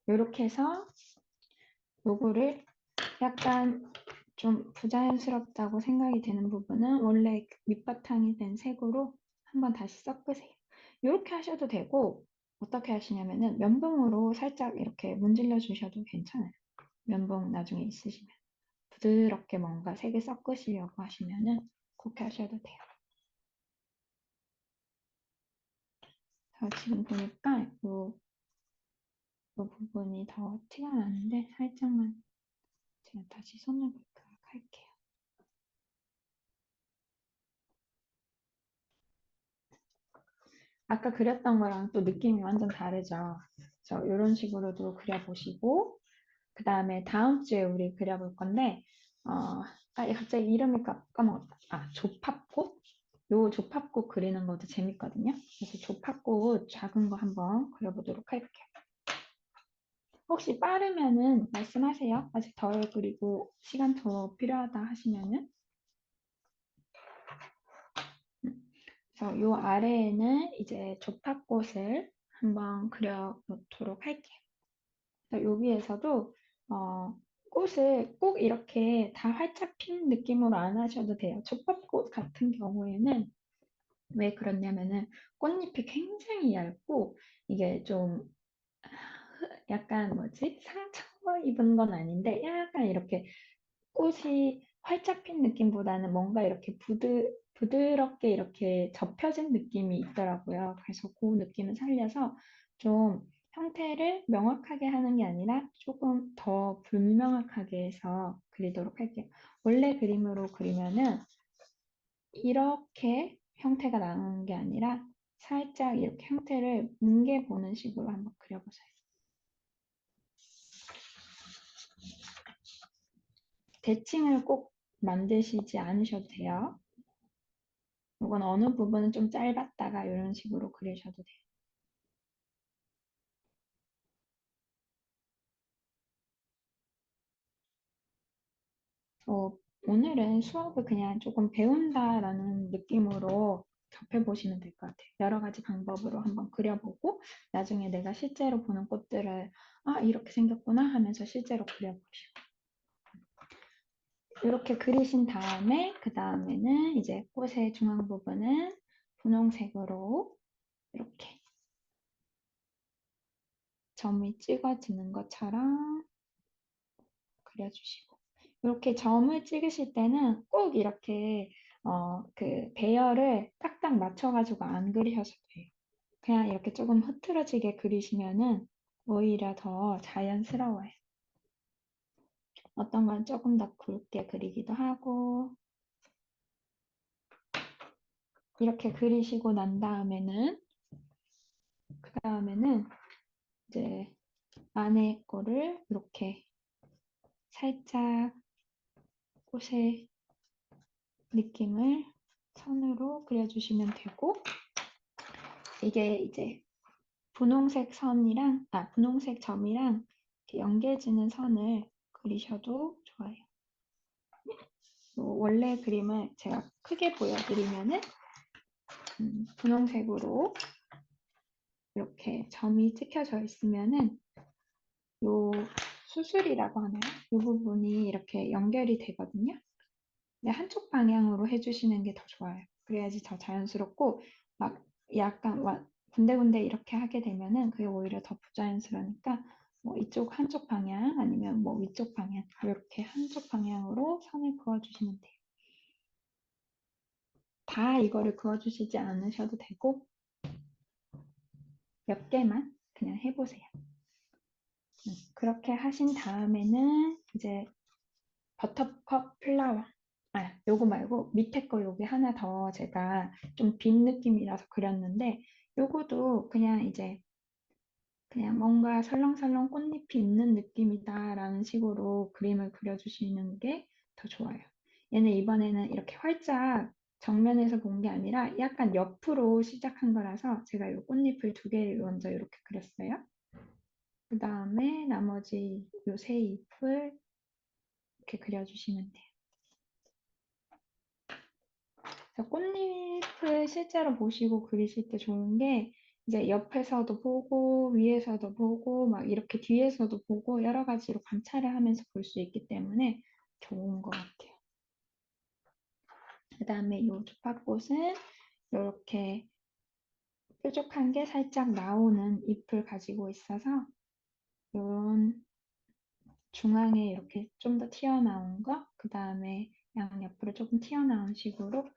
이렇게 해서 요거를 약간 좀 부자연스럽다고 생각이 되는 부분은 원래 밑바탕이 된 색으로 한번 다시 섞으세요. 이렇게 하셔도 되고 어떻게 하시냐면은 면봉으로 살짝 이렇게 문질러 주셔도 괜찮아요. 면봉 나중에 있으시면 부드럽게 뭔가 색을 섞으시려고 하시면은 그렇게 하셔도 돼요. 지금 보니까 이 부분이 더 티가 나는데 살짝만 제가 다시 손을 볼까 할게요. 아까 그렸던 거랑 또 느낌이 완전 다르죠. 그래서 이런 식으로도 그려보시고 그 다음에 다음 주에 우리 그려볼 건데 갑자기 이름이 까먹었다. 조팝꽃? 요 조팝꽃 그리는 것도 재밌거든요. 그래서 조팝꽃 작은 거 한번 그려보도록 할게요. 혹시 빠르면은 말씀하세요. 아직 덜 그리고 시간 더 필요하다 하시면은. 그래서 요 아래에는 이제 조팝꽃을 한번 그려놓도록 할게요. 그래서 여기에서도 꽃을 꼭 이렇게 다 활짝 핀 느낌으로 안 하셔도 돼요. 촉밥꽃 같은 경우에는 왜 그러냐면은 꽃잎이 굉장히 얇고 이게 좀 약간 뭐지? 상처 입은 건 아닌데 약간 이렇게 꽃이 활짝 핀 느낌보다는 뭔가 이렇게 부드럽게 이렇게 접혀진 느낌이 있더라고요. 그래서 그 느낌을 살려서 좀 형태를 명확하게 하는 게 아니라 조금 더 불명확하게 해서 그리도록 할게요. 원래 그림으로 그리면은 이렇게 형태가 나오는 게 아니라 살짝 이렇게 형태를 뭉개보는 식으로 한번 그려보세요. 대칭을 꼭 만드시지 않으셔도 돼요. 이건 어느 부분은 좀 짧았다가 이런 식으로 그리셔도 돼요. 어, 오늘은 수업을 그냥 조금 배운다라는 느낌으로 접해보시면 될 것 같아요. 여러 가지 방법으로 한번 그려보고 나중에 내가 실제로 보는 꽃들을 아, 이렇게 생겼구나 하면서 실제로 그려보시고 이렇게 그리신 다음에 그 다음에는 이제 꽃의 중앙 부분은 분홍색으로 이렇게 점이 찍어지는 것처럼 그려주시고 이렇게 점을 찍으실 때는 꼭 이렇게 그 배열을 딱딱 맞춰가지고 안 그리셔도 돼요. 그냥 이렇게 조금 흐트러지게 그리시면은 오히려 더 자연스러워요. 어떤 건 조금 더 굵게 그리기도 하고 이렇게 그리시고 난 다음에는 이제 안에 거를 이렇게 살짝 꽃의 느낌을 선으로 그려주시면 되고 이게 이제 분홍색 선이랑 분홍색 점이랑 이렇게 연계지는 선을 그리셔도 좋아요. 원래 그림을 제가 크게 보여드리면은 분홍색으로 이렇게 점이 찍혀져 있으면은 요 수술이라고 하나요? 이 부분이 이렇게 연결이 되거든요. 근데 한쪽 방향으로 해주시는 게 더 좋아요. 그래야지 더 자연스럽고 막 약간 군데군데 이렇게 하게 되면은 그게 오히려 더 부자연스러우니까 뭐 이쪽 한쪽 방향 아니면 뭐 위쪽 방향 이렇게 한쪽 방향으로 선을 그어주시면 돼요. 다 이거를 그어주시지 않으셔도 되고 몇 개만 그냥 해보세요. 그렇게 하신 다음에는 이제 버터컵 플라워 요거 말고 밑에 거 여기 하나 더 제가 좀 빈 느낌이라서 그렸는데 요거도 그냥 이제 그냥 뭔가 설렁설렁 꽃잎이 있는 느낌이다라는 식으로 그림을 그려주시는 게 더 좋아요. 얘는 이번에는 이렇게 활짝 정면에서 본 게 아니라 약간 옆으로 시작한 거라서 제가 이 꽃잎을 두 개를 먼저 이렇게 그렸어요. 그 다음에 나머지 요 세 잎을 이렇게 그려주시면 돼요. 그래서 꽃잎을 실제로 보시고 그리실 때 좋은 게 이제 옆에서도 보고 위에서도 보고 막 이렇게 뒤에서도 보고 여러 가지로 관찰을 하면서 볼 수 있기 때문에 좋은 것 같아요. 그 다음에 이 조팝꽃은 이렇게 뾰족한 게 살짝 나오는 잎을 가지고 있어서 이런 중앙에 이렇게 좀 더 튀어나온 거, 그 다음에 양옆으로 조금 튀어나온 식으로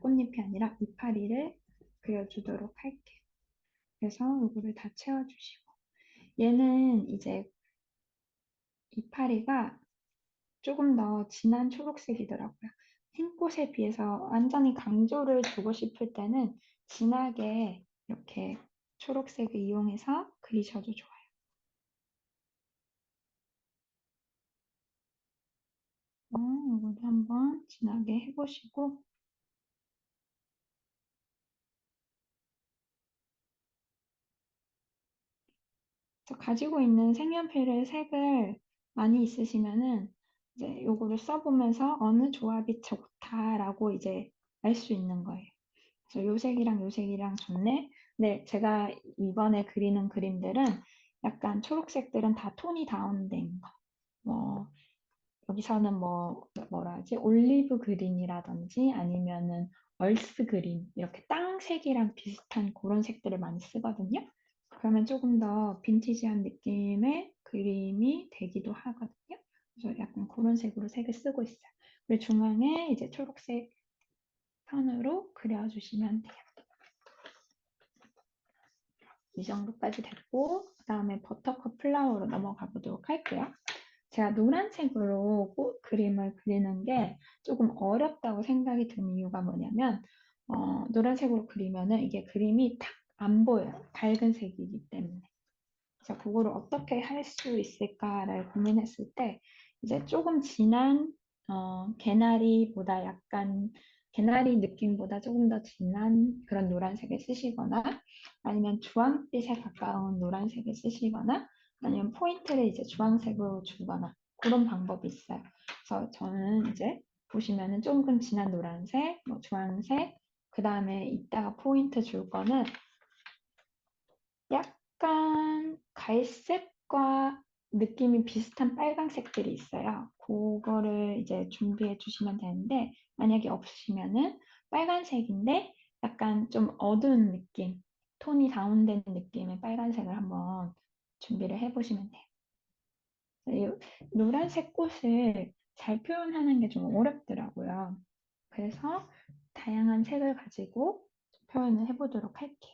꽃잎이 아니라 이파리를 그려주도록 할게요. 그래서 이거를 다 채워주시고. 얘는 이제 이파리가 조금 더 진한 초록색이더라고요. 흰 꽃에 비해서 완전히 강조를 주고 싶을 때는 진하게 이렇게 초록색을 이용해서 그리셔도 좋아요. 이거도 한번 진하게 해보시고 가지고 있는 색연필을 색을 많이 있으시면은 이제 요거를 써보면서 어느 조합이 좋다라고 이제 알 수 있는 거예요. 그래서 요 색이랑 요 색이랑 좋네. 네, 제가 이번에 그리는 그림들은 약간 초록색들은 다 톤이 다운된 거. 뭐 여기서는 뭐라 하지? 올리브 그린이라든지 아니면은 얼스 그린 이렇게 땅색이랑 비슷한 그런 색들을 많이 쓰거든요. 그러면 조금 더 빈티지한 느낌의 그림이 되기도 하거든요. 그래서 약간 그런 색으로 색을 쓰고 있어요. 그리고 중앙에 이제 초록색 선으로 그려주시면 돼요. 이 정도까지 됐고, 그 다음에 버터컵 플라워로 넘어가 보도록 할게요. 제가 노란색으로 그림을 그리는 게 조금 어렵다고 생각이 드는 이유가 뭐냐면, 노란색으로 그리면은 이게 그림이 탁 안 보여요. 밝은 색이기 때문에. 그래서 그거를 어떻게 할 수 있을까를 고민했을 때, 이제 조금 진한, 개나리보다 약간, 개나리 느낌보다 조금 더 진한 그런 노란색을 쓰시거나, 아니면 주황빛에 가까운 노란색을 쓰시거나, 아니면 포인트를 이제 주황색으로 주거나, 그런 방법이 있어요. 그래서 저는 이제 보시면은 조금 진한 노란색, 뭐 주황색, 그 다음에 이따가 포인트 줄 거는 약간 갈색과 느낌이 비슷한 빨간색들이 있어요. 그거를 이제 준비해 주시면 되는데, 만약에 없으시면은 빨간색인데 약간 좀 어두운 느낌, 톤이 다운된 느낌의 빨간색을 한번 준비를 해 보시면 돼요. 이 노란색 꽃을 잘 표현하는 게 좀 어렵더라고요. 그래서 다양한 색을 가지고 표현을 해 보도록 할게요.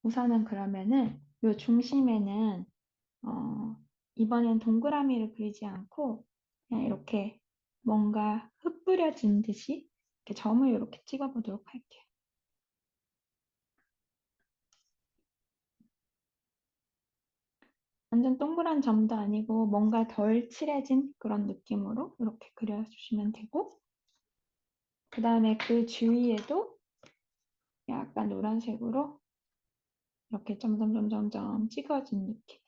우선은 그러면은 요 중심에는 이번엔 동그라미를 그리지 않고 그냥 이렇게 뭔가 흩뿌려진 듯이 이렇게 점을 이렇게 찍어 보도록 할게요. 완전 동그란 점도 아니고 뭔가 덜 칠해진 그런 느낌으로 이렇게 그려주시면 되고, 그 다음에 그 주위에도 약간 노란색으로 이렇게 점점점점점 찍어진 느낌.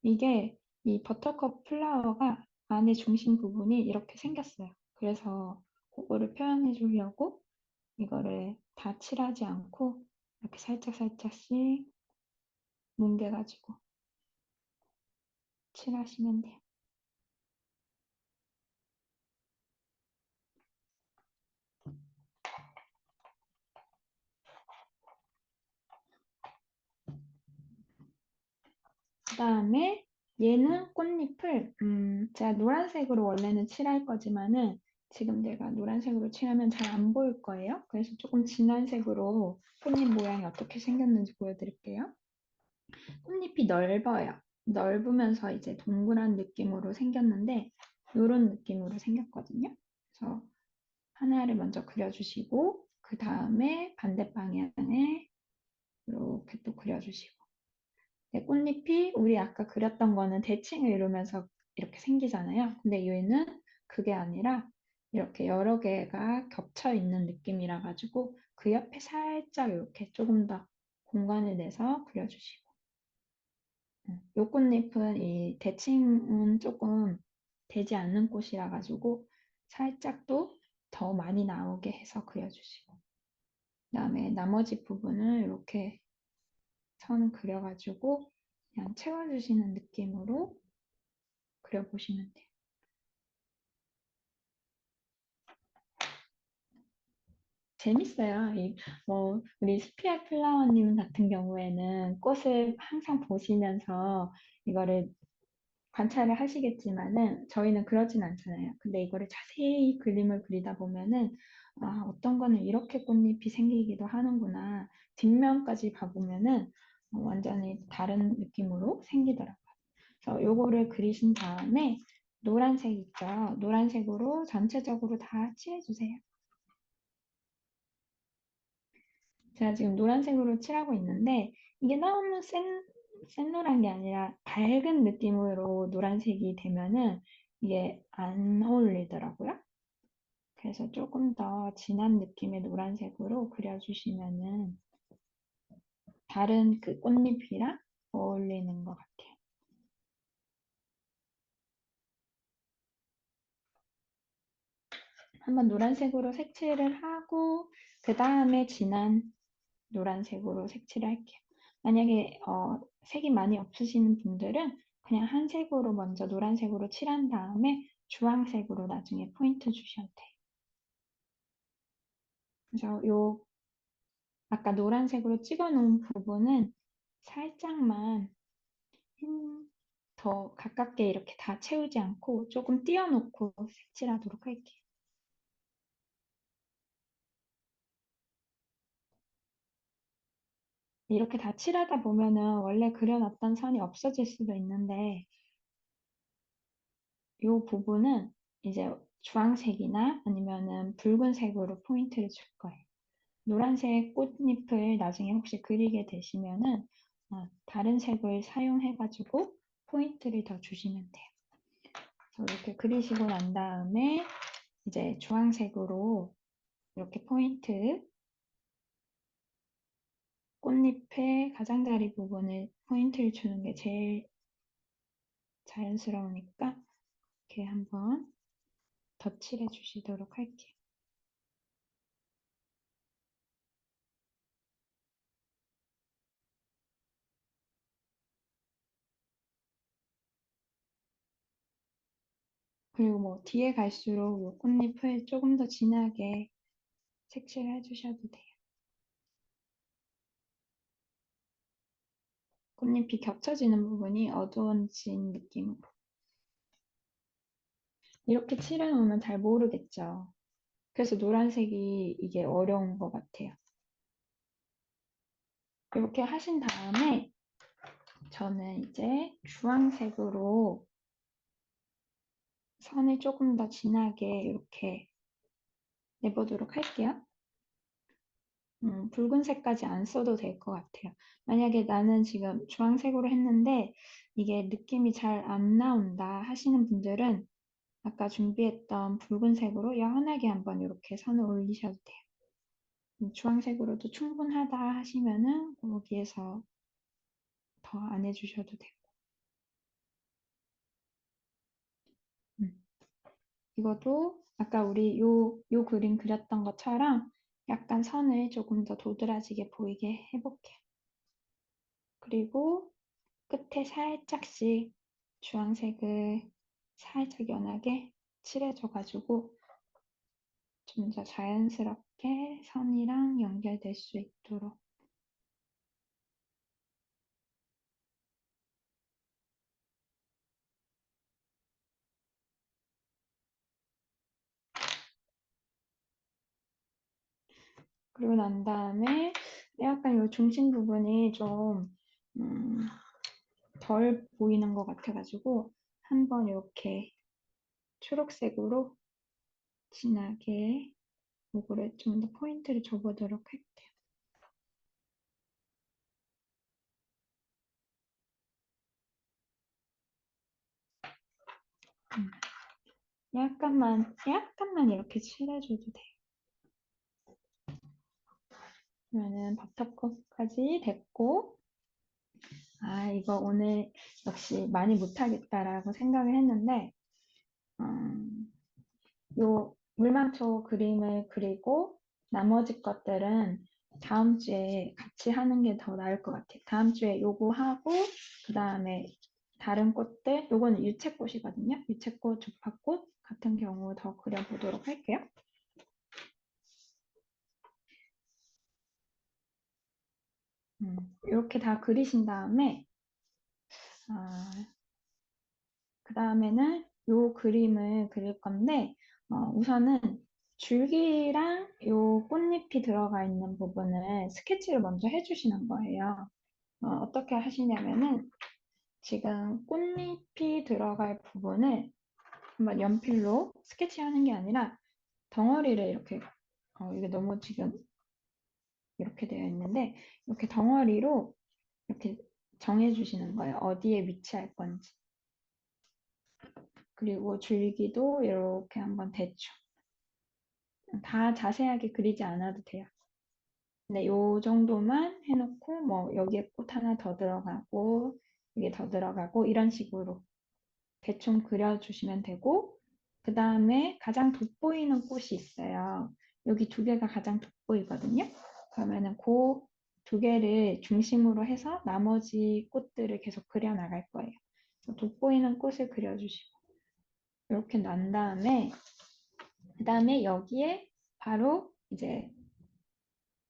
이게 이 버터컵 플라워가 안에 중심 부분이 이렇게 생겼어요. 그래서 그거를 표현해 주려고 이거를 다 칠하지 않고 이렇게 살짝 살짝씩 뭉개가지고 칠하시면 돼요. 그 다음에 얘는 꽃잎을 제가 노란색으로 원래는 칠할 거지만은 지금 내가 노란색으로 칠하면 잘 안 보일 거예요. 그래서 조금 진한 색으로 꽃잎 모양이 어떻게 생겼는지 보여드릴게요. 꽃잎이 넓어요. 넓으면서 이제 동그란 느낌으로 생겼는데 이런 느낌으로 생겼거든요. 그래서 하나를 먼저 그려주시고 그 다음에 반대 방향에 이렇게 또 그려주시고, 네, 꽃잎이 우리 아까 그렸던 거는 대칭을 이루면서 이렇게 생기잖아요. 근데 얘는 그게 아니라 이렇게 여러 개가 겹쳐 있는 느낌이라 가지고 그 옆에 살짝 이렇게 조금 더 공간을 내서 그려주시고, 요 꽃잎은 이 대칭은 조금 되지 않는 꽃이라 가지고 살짝 또 더 많이 나오게 해서 그려주시고, 그다음에 나머지 부분을 이렇게 선 그려가지고 그냥 채워주시는 느낌으로 그려보시면 돼요. 재밌어요. 우리 스피아 플라워님 같은 경우에는 꽃을 항상 보시면서 이거를 관찰을 하시겠지만은 저희는 그러진 않잖아요. 근데 이거를 자세히 그림을 그리다 보면은 아, 어떤 거는 이렇게 꽃잎이 생기기도 하는구나. 뒷면까지 봐보면은 완전히 다른 느낌으로 생기더라고요. 그래서 요거를 그리신 다음에 노란색 있죠? 노란색으로 전체적으로 다 칠해주세요. 제가 지금 노란색으로 칠하고 있는데 이게 너무 센 노란 게 아니라 밝은 느낌으로 노란색이 되면은 이게 안 어울리더라고요. 그래서 조금 더 진한 느낌의 노란색으로 그려주시면은 다른 그 꽃잎이랑 어울리는 것 같아요. 한번 노란색으로 색칠을 하고 그 다음에 진한 노란색으로 색칠을 할게요. 만약에 색이 많이 없으시는 분들은 그냥 한 색으로 먼저 노란색으로 칠한 다음에 주황색으로 나중에 포인트 주셔도 돼요. 그래서 요 아까 노란색으로 찍어 놓은 부분은 살짝만 더 가깝게 이렇게 다 채우지 않고 조금 띄워놓고 색칠하도록 할게요. 이렇게 다 칠하다 보면은 원래 그려놨던 선이 없어질 수도 있는데 이 부분은 이제 주황색이나 아니면은 붉은색으로 포인트를 줄 거예요. 노란색 꽃잎을 나중에 혹시 그리게 되시면은 다른 색을 사용해가지고 포인트를 더 주시면 돼요. 그래서 이렇게 그리시고 난 다음에 이제 주황색으로 이렇게 포인트, 꽃잎의 가장자리 부분을 포인트를 주는 게 제일 자연스러우니까 이렇게 한번 덧칠해 주시도록 할게요. 그리고 뭐 뒤에 갈수록 이 꽃잎을 조금 더 진하게 색칠을 해주셔도 돼요. 꽃잎이 겹쳐지는 부분이 어두워진 느낌으로. 이렇게 칠해놓으면 잘 모르겠죠. 그래서 노란색이 이게 어려운 것 같아요. 이렇게 하신 다음에 저는 이제 주황색으로 선을 조금 더 진하게 이렇게 내보도록 할게요. 붉은색까지 안 써도 될 것 같아요. 만약에 나는 지금 주황색으로 했는데 이게 느낌이 잘 안 나온다 하시는 분들은 아까 준비했던 붉은색으로 연하게 한번 이렇게 선을 올리셔도 돼요. 주황색으로도 충분하다 하시면은 거기에서 더 안 해주셔도 되고. 음. 이것도 아까 우리 요 그림 그렸던 것처럼 약간 선을 조금 더 도드라지게 보이게 해볼게요. 그리고 끝에 살짝씩 주황색을 살짝 연하게 칠해줘가지고 좀 더 자연스럽게 선이랑 연결될 수 있도록. 그리고 난 다음에 약간 이 중심 부분이 좀 덜 보이는 것 같아가지고 한번 이렇게 초록색으로 진하게 요거를 좀 더 포인트를 줘보도록 할게요. 약간만 이렇게 칠해줘도 돼요. 그러면은 버터컵까지 됐고, 이거 오늘 역시 많이 못하겠다라고 생각을 했는데, 요 물망초 그림을 그리고 나머지 것들은 다음 주에 같이 하는 게 더 나을 것 같아요. 다음 주에 요거 하고, 그 다음에 다른 꽃들, 요거는 유채꽃이거든요. 유채꽃, 조파꽃 같은 경우 더 그려보도록 할게요. 이렇게 다 그리신 다음에, 그 다음에는 요 그림을 그릴 건데, 우선은 줄기랑 요 꽃잎이 들어가 있는 부분을 스케치를 먼저 해주시는 거예요. 어떻게 하시냐면은 지금 꽃잎이 들어갈 부분을 한번 연필로 스케치하는 게 아니라 덩어리를 이렇게, 이게 너무 지금 이렇게 되어 있는데, 이렇게 덩어리로 이렇게 정해주시는 거예요. 어디에 위치할 건지. 그리고 줄기도 이렇게 한번 대충. 다 자세하게 그리지 않아도 돼요. 근데 요 정도만 해놓고 뭐 여기에 꽃 하나 더 들어가고 이게 더 들어가고 이런 식으로 대충 그려주시면 되고 그 다음에 가장 돋보이는 꽃이 있어요. 여기 두 개가 가장 돋보이거든요. 그러면은 그 두 개를 중심으로 해서 나머지 꽃들을 계속 그려나갈 거예요. 돋보이는 꽃을 그려주시고 이렇게 난 다음에 그 다음에 여기에 바로 이제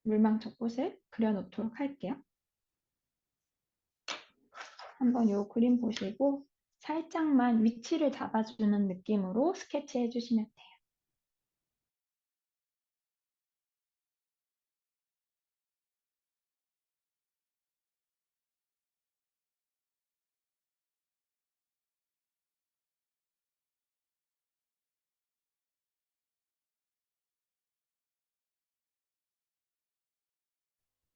물망초 꽃을 그려놓도록 할게요. 한번 이 그림 보시고 살짝만 위치를 잡아주는 느낌으로 스케치 해주시면 돼요.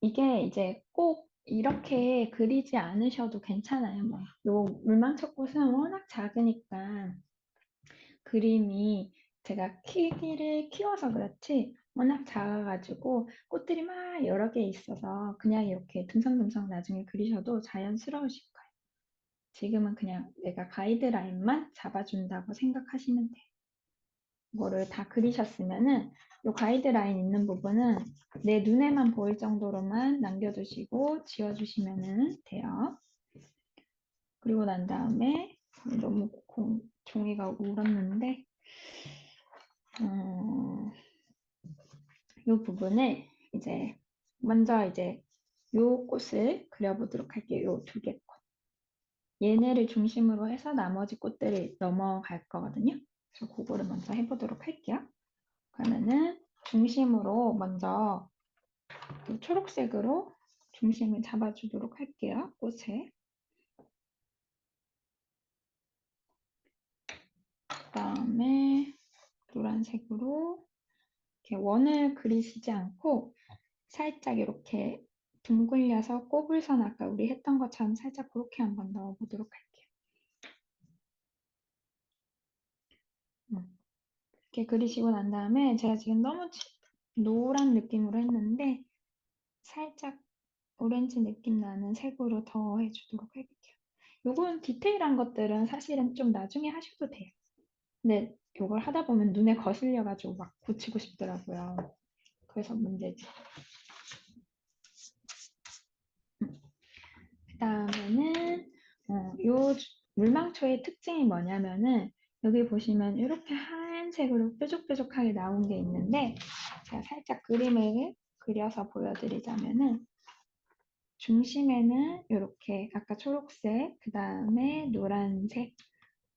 이게 이제 꼭 이렇게 그리지 않으셔도 괜찮아요. 뭐, 요 물망초 꽃은 워낙 작으니까 그림이 제가 키기를 키워서 그렇지 워낙 작아가지고 꽃들이 막 여러 개 있어서 그냥 이렇게 듬성듬성 나중에 그리셔도 자연스러우실 거예요. 지금은 그냥 내가 가이드라인만 잡아준다고 생각하시면 돼요. 이거를 다 그리셨으면은 이 가이드라인 있는 부분은 내 눈에만 보일 정도로만 남겨두시고 지워주시면 돼요. 그리고 난 다음에 너무 종이가 울었는데 이 부분을 이제 먼저 이제 이 꽃을 그려보도록 할게요. 이 두 개 꽃. 얘네를 중심으로 해서 나머지 꽃들이 넘어갈 거거든요. 그래서 그거를 먼저 해보도록 할게요. 그러면은 중심으로 먼저 그 초록색으로 중심을 잡아주도록 할게요. 꽃에. 그 다음에 노란색으로 이렇게 원을 그리시지 않고 살짝 이렇게 둥글려서 꼬불선 아까 우리 했던 것처럼 살짝 그렇게 한번 넣어보도록 할게요. 이렇게 그리시고 난 다음에 제가 지금 너무 노란 느낌으로 했는데 살짝 오렌지 느낌 나는 색으로 더 해주도록 할게요. 요건 디테일한 것들은 사실은 좀 나중에 하셔도 돼요. 근데 이걸 하다 보면 눈에 거슬려가지고 막 고치고 싶더라고요. 그래서 문제지. 그 다음에는 요 물망초의 특징이 뭐냐면은 여기 보시면 이렇게 하얀색으로 뾰족뾰족하게 나온 게 있는데 제가 살짝 그림을 그려서 보여드리자면은 중심에는 이렇게 아까 초록색, 그 다음에 노란색,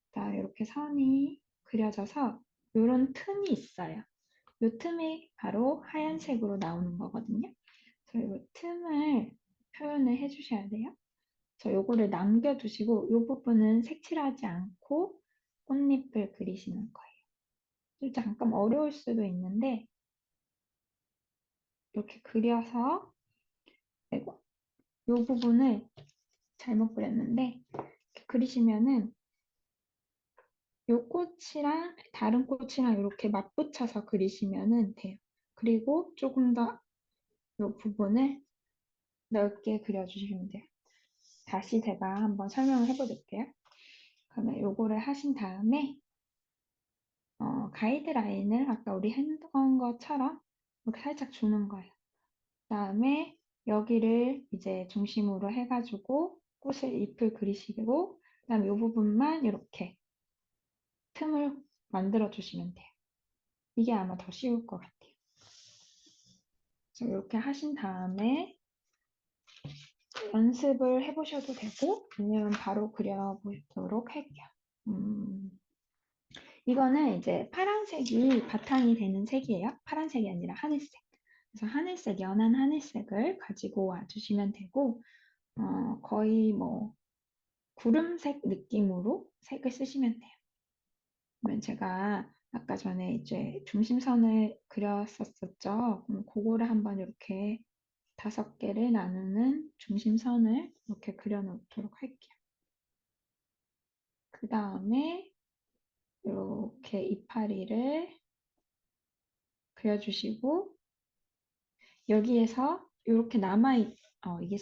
그다음에 이렇게 선이 그려져서 이런 틈이 있어요. 이 틈이 바로 하얀색으로 나오는 거거든요. 그래서 이 틈을 표현을 해주셔야 돼요. 그래서 요거를 남겨두시고 이 부분은 색칠하지 않고 꽃잎을 그리시는 거예요. 좀 잠깐 어려울 수도 있는데 이렇게 그려서 아이고, 이 부분을 잘못 그렸는데 이렇게 그리시면은 이 꽃이랑 다른 꽃이랑 이렇게 맞붙여서 그리시면 돼요. 그리고 조금 더 이 부분을 넓게 그려주시면 돼요. 다시 제가 한번 설명을 해보릴게요. 그러면 요거를 하신 다음에 가이드라인을 아까 우리 했던 것처럼 이렇게 살짝 주는 거예요. 그 다음에 여기를 이제 중심으로 해가지고 꽃을 잎을 그리시고 그 다음에 이 부분만 이렇게 틈을 만들어 주시면 돼요. 이게 아마 더 쉬울 것 같아요. 그래서 이렇게 하신 다음에 연습을 해보셔도 되고 아니면 바로 그려보도록 할게요. 이거는 이제 파란색이 바탕이 되는 색이에요. 파란색이 아니라 하늘색. 그래서 하늘색, 연한 하늘색을 가지고 와주시면 되고 거의 뭐 구름색 느낌으로 색을 쓰시면 돼요. 그러면 제가 아까 전에 이제 중심선을 그렸었죠. 그럼 그거를 한번 이렇게 5개를 나누는 중심선을 이렇게 그려놓도록 할게요. 그 다음에 이렇게 이파리를 그려주시고 여기에서 이렇게 이게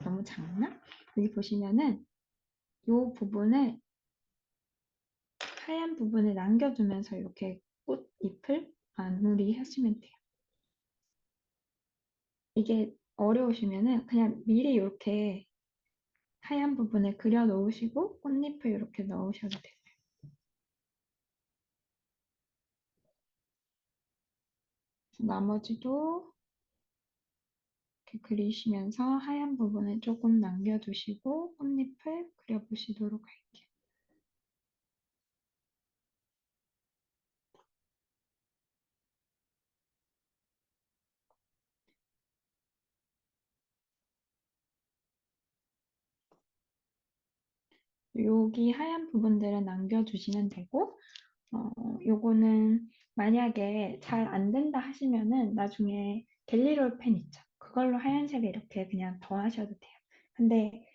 너무 작나? 여기 보시면은 이 부분을 하얀 부분을 남겨두면서 이렇게 꽃잎을 마무리 하시면 돼요. 이게 어려우시면은 그냥 미리 이렇게 하얀 부분을 그려 놓으시고 꽃잎을 이렇게 넣으셔도 돼요. 나머지도 이렇게 그리시면서 하얀 부분을 조금 남겨두시고 꽃잎을 그려보시도록 할게요. 여기 하얀 부분들은 남겨주시면 되고 요거는 만약에 잘 안 된다 하시면은 나중에 gel리롤 펜 있죠. 그걸로 하얀색을 이렇게 그냥 더하셔도 돼요. 근데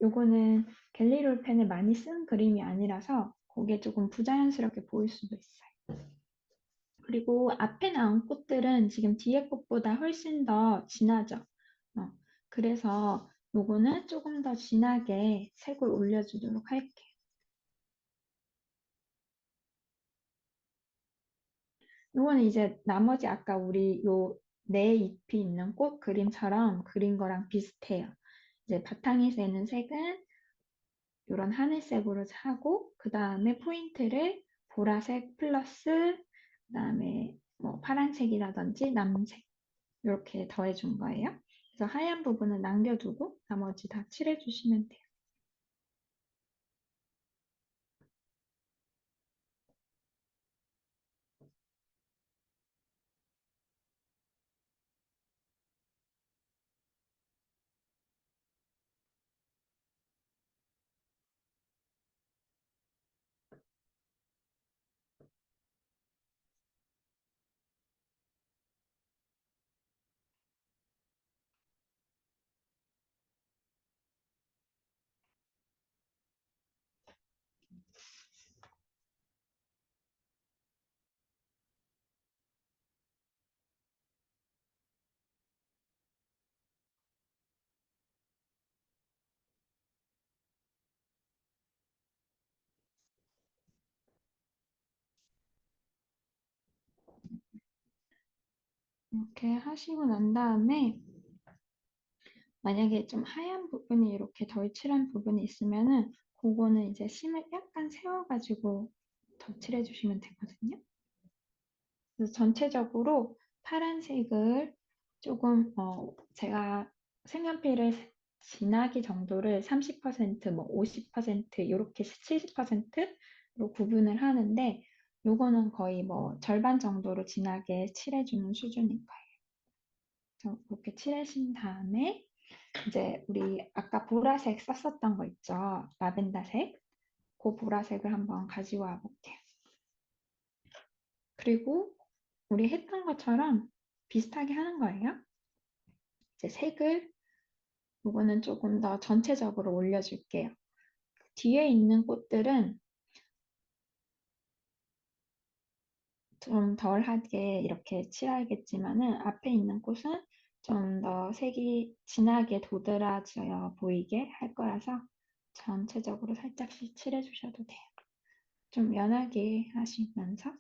요거는 갤리롤 펜을 많이 쓴 그림이 아니라서 그게 조금 부자연스럽게 보일 수도 있어요. 그리고 앞에 나온 꽃들은 지금 뒤에 꽃보다 훨씬 더 진하죠. 그래서 요거는 조금 더 진하게 색을 올려주도록 할게요. 요거는 이제 나머지 아까 우리 요 네 잎이 있는 꽃 그림처럼 그린 거랑 비슷해요. 이제 바탕에 새는 색은 이런 하늘색으로 하고 그 다음에 포인트를 보라색 플러스 그 다음에 뭐 파란색이라든지 남색 이렇게 더해준 거예요. 그래서 하얀 부분은 남겨두고 나머지 다 칠해주시면 돼요. 이렇게 하시고 난 다음에 만약에 좀 하얀 부분이 이렇게 덜 칠한 부분이 있으면은 그거는 이제 심을 약간 세워가지고 덧칠해 주시면 되거든요. 그래서 전체적으로 파란색을 조금 제가 색연필을 진하기 정도를 30%, 뭐 50% 이렇게 70%로 구분을 하는데 요거는 거의 뭐 절반 정도로 진하게 칠해주는 수준인 거예요. 그래서 이렇게 칠하신 다음에 이제 우리 아까 보라색 썼었던 거 있죠? 라벤더색. 그 보라색을 한번 가지고 와 볼게요. 그리고 우리 했던 것처럼 비슷하게 하는 거예요. 이제 색을 이거는 조금 더 전체적으로 올려줄게요. 뒤에 있는 꽃들은 좀 덜하게 이렇게 칠하겠지만은 앞에 있는 꽃은 좀 더 색이 진하게 도드라져 보이게 할 거라서 전체적으로 살짝씩 칠해 주셔도 돼요. 좀 연하게 하시면서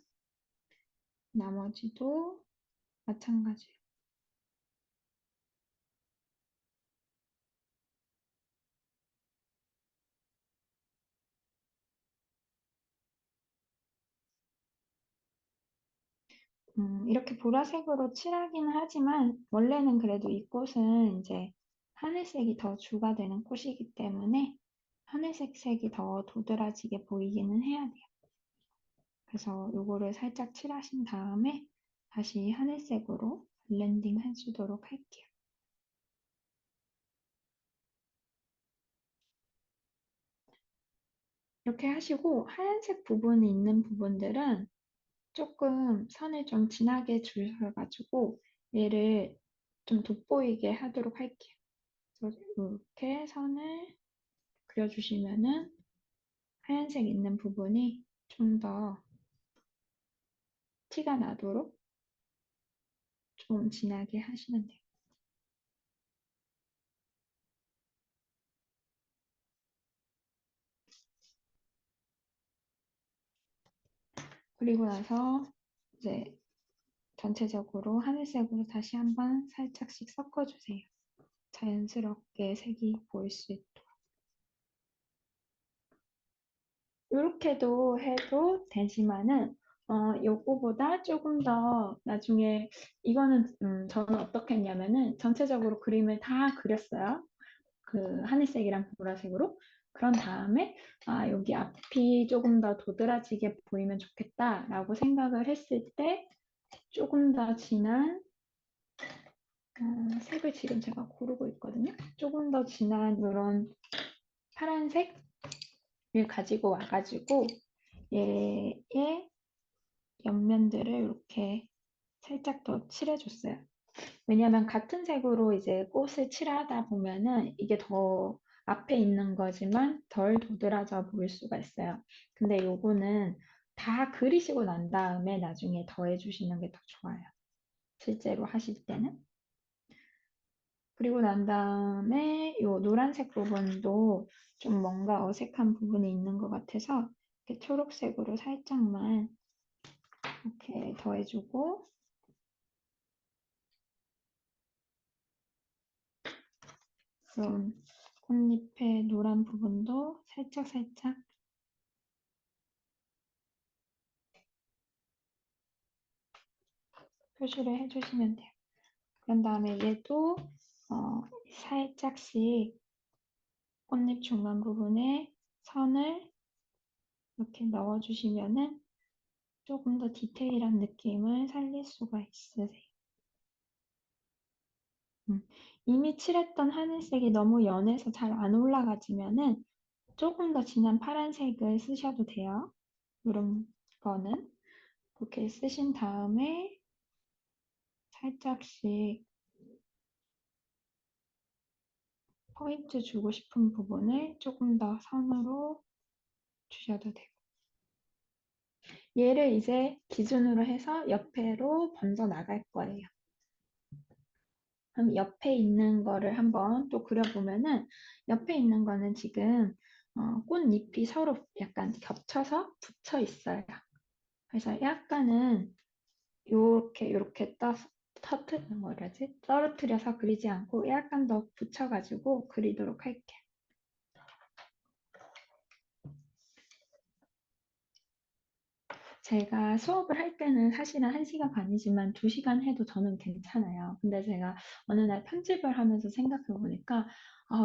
나머지도 마찬가지로. 이렇게 보라색으로 칠하기는 하지만 원래는 그래도 이 꽃은 이제 하늘색이 더 주가 되는 꽃이기 때문에 하늘색 색이 더 도드라지게 보이기는 해야 돼요. 그래서 요거를 살짝 칠하신 다음에 다시 하늘색으로 블렌딩 해주도록 할게요. 이렇게 하시고 하얀색 부분이 있는 부분들은 조금 선을 좀 진하게 주셔가지고 얘를 좀 돋보이게 하도록 할게요. 그래서 이렇게 선을 그려주시면은 하얀색 있는 부분이 좀 더 티가 나도록 좀 진하게 하시면 돼요. 그리고 나서 이제 전체적으로 하늘색으로 다시 한번 살짝씩 섞어주세요. 자연스럽게 색이 보일 수 있도록. 이렇게도 해도 되지만은 요거보다 조금 더 나중에 이거는 저는 어떻게 했냐면은 전체적으로 그림을 다 그렸어요. 그 하늘색이랑 보라색으로. 그런 다음에 여기 앞이 조금 더 도드라지게 보이면 좋겠다라고 생각을 했을 때 조금 더 진한 색을 지금 제가 고르고 있거든요. 조금 더 진한 이런 파란색을 가지고 와가지고 얘의 옆면들을 이렇게 살짝 더 칠해줬어요. 왜냐면 같은 색으로 이제 꽃을 칠하다 보면은 이게 더 앞에 있는 거지만 덜 도드라져 보일 수가 있어요. 근데 요거는 다 그리시고 난 다음에 나중에 더해 주시는 게 더 좋아요. 실제로 하실 때는. 그리고 난 다음에 요 노란색 부분도 좀 뭔가 어색한 부분이 있는 것 같아서 이렇게 초록색으로 살짝만 이렇게 더해주고 그럼 꽃잎의 노란 부분도 살짝살짝 표시를 해주시면 돼요. 그런 다음에 얘도 살짝씩 꽃잎 중간 부분에 선을 이렇게 넣어주시면은 조금 더 디테일한 느낌을 살릴 수가 있으세요. 이미 칠했던 하늘색이 너무 연해서 잘 안 올라가지면은 조금 더 진한 파란색을 쓰셔도 돼요. 이런 거는 그렇게 쓰신 다음에 살짝씩 포인트 주고 싶은 부분을 조금 더 선으로 주셔도 되고 얘를 이제 기준으로 해서 옆에로 번져 나갈 거예요. 그럼 옆에 있는 거를 한번 또 그려보면은 옆에 있는 거는 지금 꽃잎이 서로 약간 겹쳐서 붙여 있어요. 그래서 약간은 요렇게 뭐라지? 떨어뜨려서 그리지 않고 약간 더 붙여가지고 그리도록 할게요. 제가 수업을 할 때는 사실은 1시간 반이지만 2시간 해도 저는 괜찮아요. 근데 제가 어느 날 편집을 하면서 생각해 보니까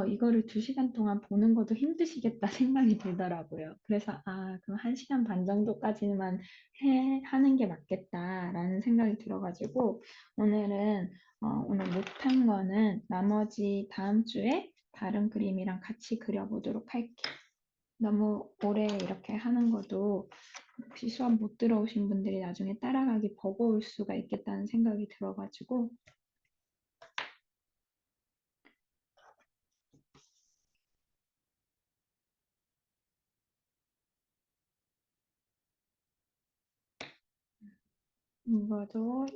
이거를 2시간 동안 보는 것도 힘드시겠다 생각이 들더라고요. 그래서 그럼 1시간 반 정도까지만 하는 게 맞겠다라는 생각이 들어가지고 오늘은 오늘 못한 거는 나머지 다음 주에 다른 그림이랑 같이 그려보도록 할게요. 너무 오래 이렇게 하는 것도 혹시 수업 못 들어오신 분들이 나중에 따라가기 버거울 수가 있겠다는 생각이 들어가지고 이거도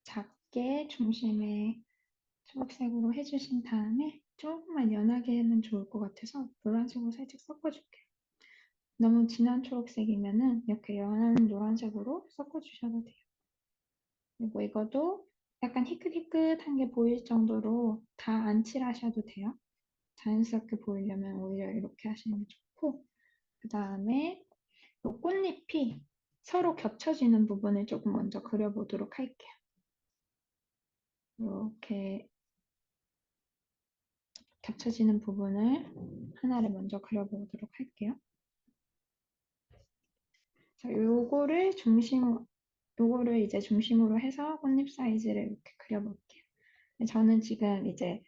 작게 중심에 초록색으로 해주신 다음에 조금만 연하게 하면 좋을 것 같아서 노란색으로 살짝 섞어줄게요. 너무 진한 초록색이면은 이렇게 연한 노란색으로 섞어주셔도 돼요. 그리고 이것도 약간 희끗희끗한 게 보일 정도로 다 안 칠하셔도 돼요. 자연스럽게 보이려면 오히려 이렇게 하시는 게 좋고 그 다음에 이 꽃잎이 서로 겹쳐지는 부분을 조금 먼저 그려보도록 할게요. 이렇게 겹쳐지는 부분을 하나를 먼저 그려보도록 할게요. 자, 요거를 이제 중심으로 해서 꽃잎 사이즈를 이렇게 그려볼게요. 저는 지금 이제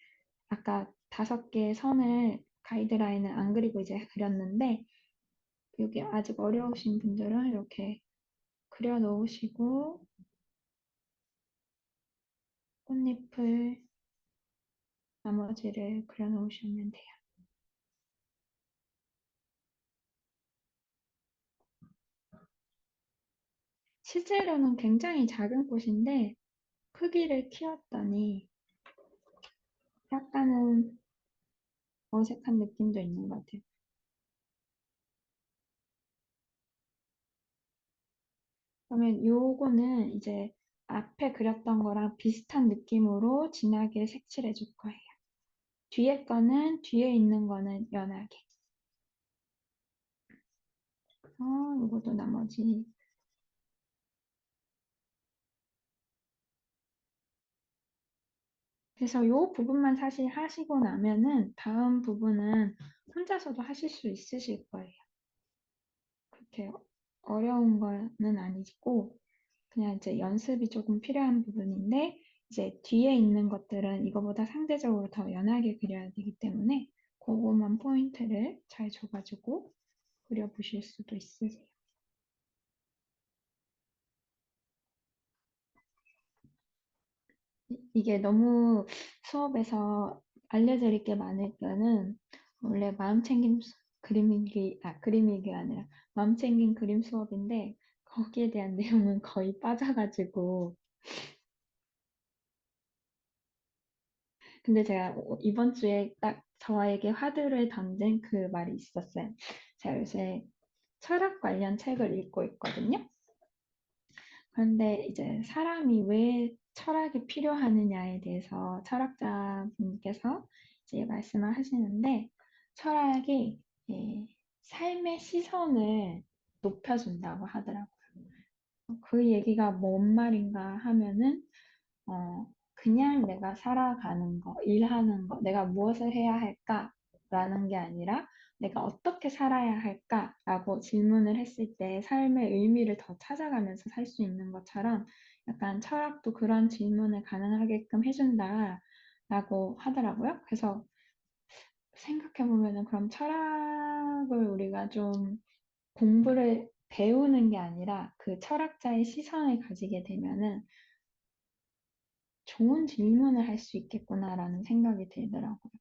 아까 5개의 선을 가이드라인을 안 그리고 이제 그렸는데 여기 아직 어려우신 분들은 이렇게 그려 놓으시고 꽃잎을 나머지를 그려 놓으시면 돼요. 실제로는 굉장히 작은 꽃인데 크기를 키웠더니 약간은 어색한 느낌도 있는 것 같아요. 그러면 요거는 이제 앞에 그렸던 거랑 비슷한 느낌으로 진하게 색칠해 줄 거예요. 뒤에 있는 거는 연하게. 요것도 나머지. 그래서 요 부분만 사실 하시고 나면은 다음 부분은 혼자서도 하실 수 있으실 거예요. 그렇게 어려운 거는 아니고 그냥 이제 연습이 조금 필요한 부분인데 이제 뒤에 있는 것들은 이거보다 상대적으로 더 연하게 그려야 되기 때문에 그거만 포인트를 잘 줘가지고 그려보실 수도 있으세요. 이게 너무 수업에서 알려드릴 게 많으니까는 원래 그림일기 아니라 마음챙김 그림 수업인데 거기에 대한 내용은 거의 빠져가지고 근데 제가 이번 주에 딱 저에게 화두를 던진 그 말이 있었어요. 제가 요새 철학 관련 책을 읽고 있거든요. 그런데 이제 사람이 왜 철학이 필요하느냐에 대해서 철학자분께서 이제 말씀을 하시는데 철학이 이 삶의 시선을 높여준다고 하더라고요. 그 얘기가 뭔 말인가 하면은 그냥 내가 살아가는 거, 일하는 거, 내가 무엇을 해야 할까라는 게 아니라 내가 어떻게 살아야 할까라고 질문을 했을 때 삶의 의미를 더 찾아가면서 살 수 있는 것처럼 약간 철학도 그런 질문을 가능하게끔 해준다라고 하더라고요. 그래서 생각해 보면은 그럼 철학을 우리가 좀 공부를 배우는 게 아니라 그 철학자의 시선을 가지게 되면은 좋은 질문을 할 수 있겠구나라는 생각이 들더라고요.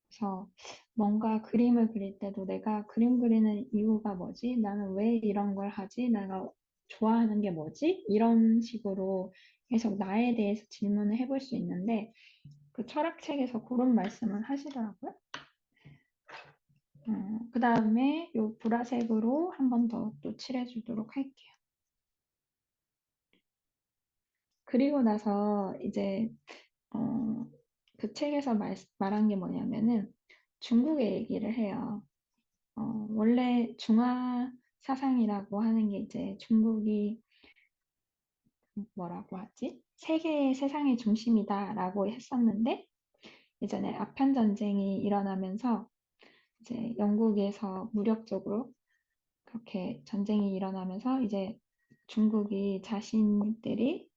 그래서 뭔가 그림을 그릴 때도 내가 그림 그리는 이유가 뭐지? 나는 왜 이런 걸 하지? 내가 좋아하는 게 뭐지? 이런 식으로 계속 나에 대해서 질문을 해볼 수 있는데 그 철학책에서 그런 말씀을 하시더라고요. 그 다음에 요 보라색으로 한 번 더 또 칠해주도록 할게요. 그리고 나서 이제 어, 그 책에서 말한 게 뭐냐면은 중국의 얘기를 해요. 원래 중화 사상이라고 하는 게 이제 중국이 뭐라고 하지? 세계의 세상의 중심이다라고 했었는데 예전에 아편 전쟁이 일어나면서 이제 영국에서 무력적으로 그렇게 전쟁이 일어나면서 이제 중국이 자신들이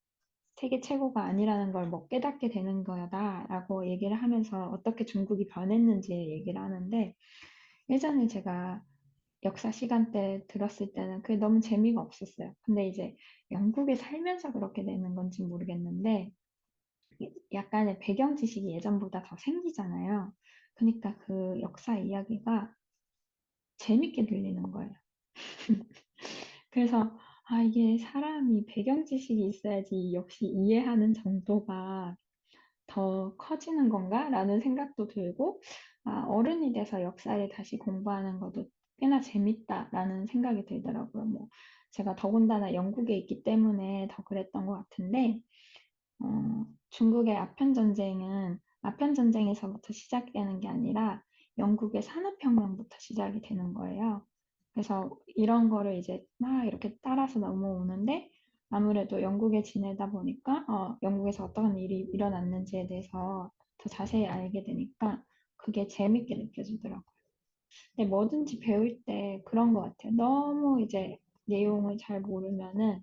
세계 최고가 아니라는 걸 뭐 깨닫게 되는 거다라고 얘기를 하면서 어떻게 중국이 변했는지 얘기를 하는데 예전에 제가 역사 시간 때 들었을 때는 그게 너무 재미가 없었어요. 근데 이제 영국에 살면서 그렇게 되는 건지 모르겠는데 약간의 배경 지식이 예전보다 더 생기잖아요. 그러니까 그 역사 이야기가 재밌게 들리는 거예요. 그래서 아, 이게 사람이 배경 지식이 있어야지 역시 이해하는 정도가 더 커지는 건가? 라는 생각도 들고, 아, 어른이 돼서 역사를 다시 공부하는 것도 꽤나 재밌다라는 생각이 들더라고요. 뭐, 제가 더군다나 영국에 있기 때문에 더 그랬던 것 같은데, 중국의 아편 전쟁에서부터 시작되는 게 아니라 영국의 산업혁명부터 시작이 되는 거예요. 그래서 이런 거를 이제 막 이렇게 따라서 넘어오는데 아무래도 영국에 지내다 보니까 영국에서 어떤 일이 일어났는지에 대해서 더 자세히 알게 되니까 그게 재밌게 느껴지더라고요. 근데 뭐든지 배울 때 그런 것 같아요. 너무 이제 내용을 잘 모르면은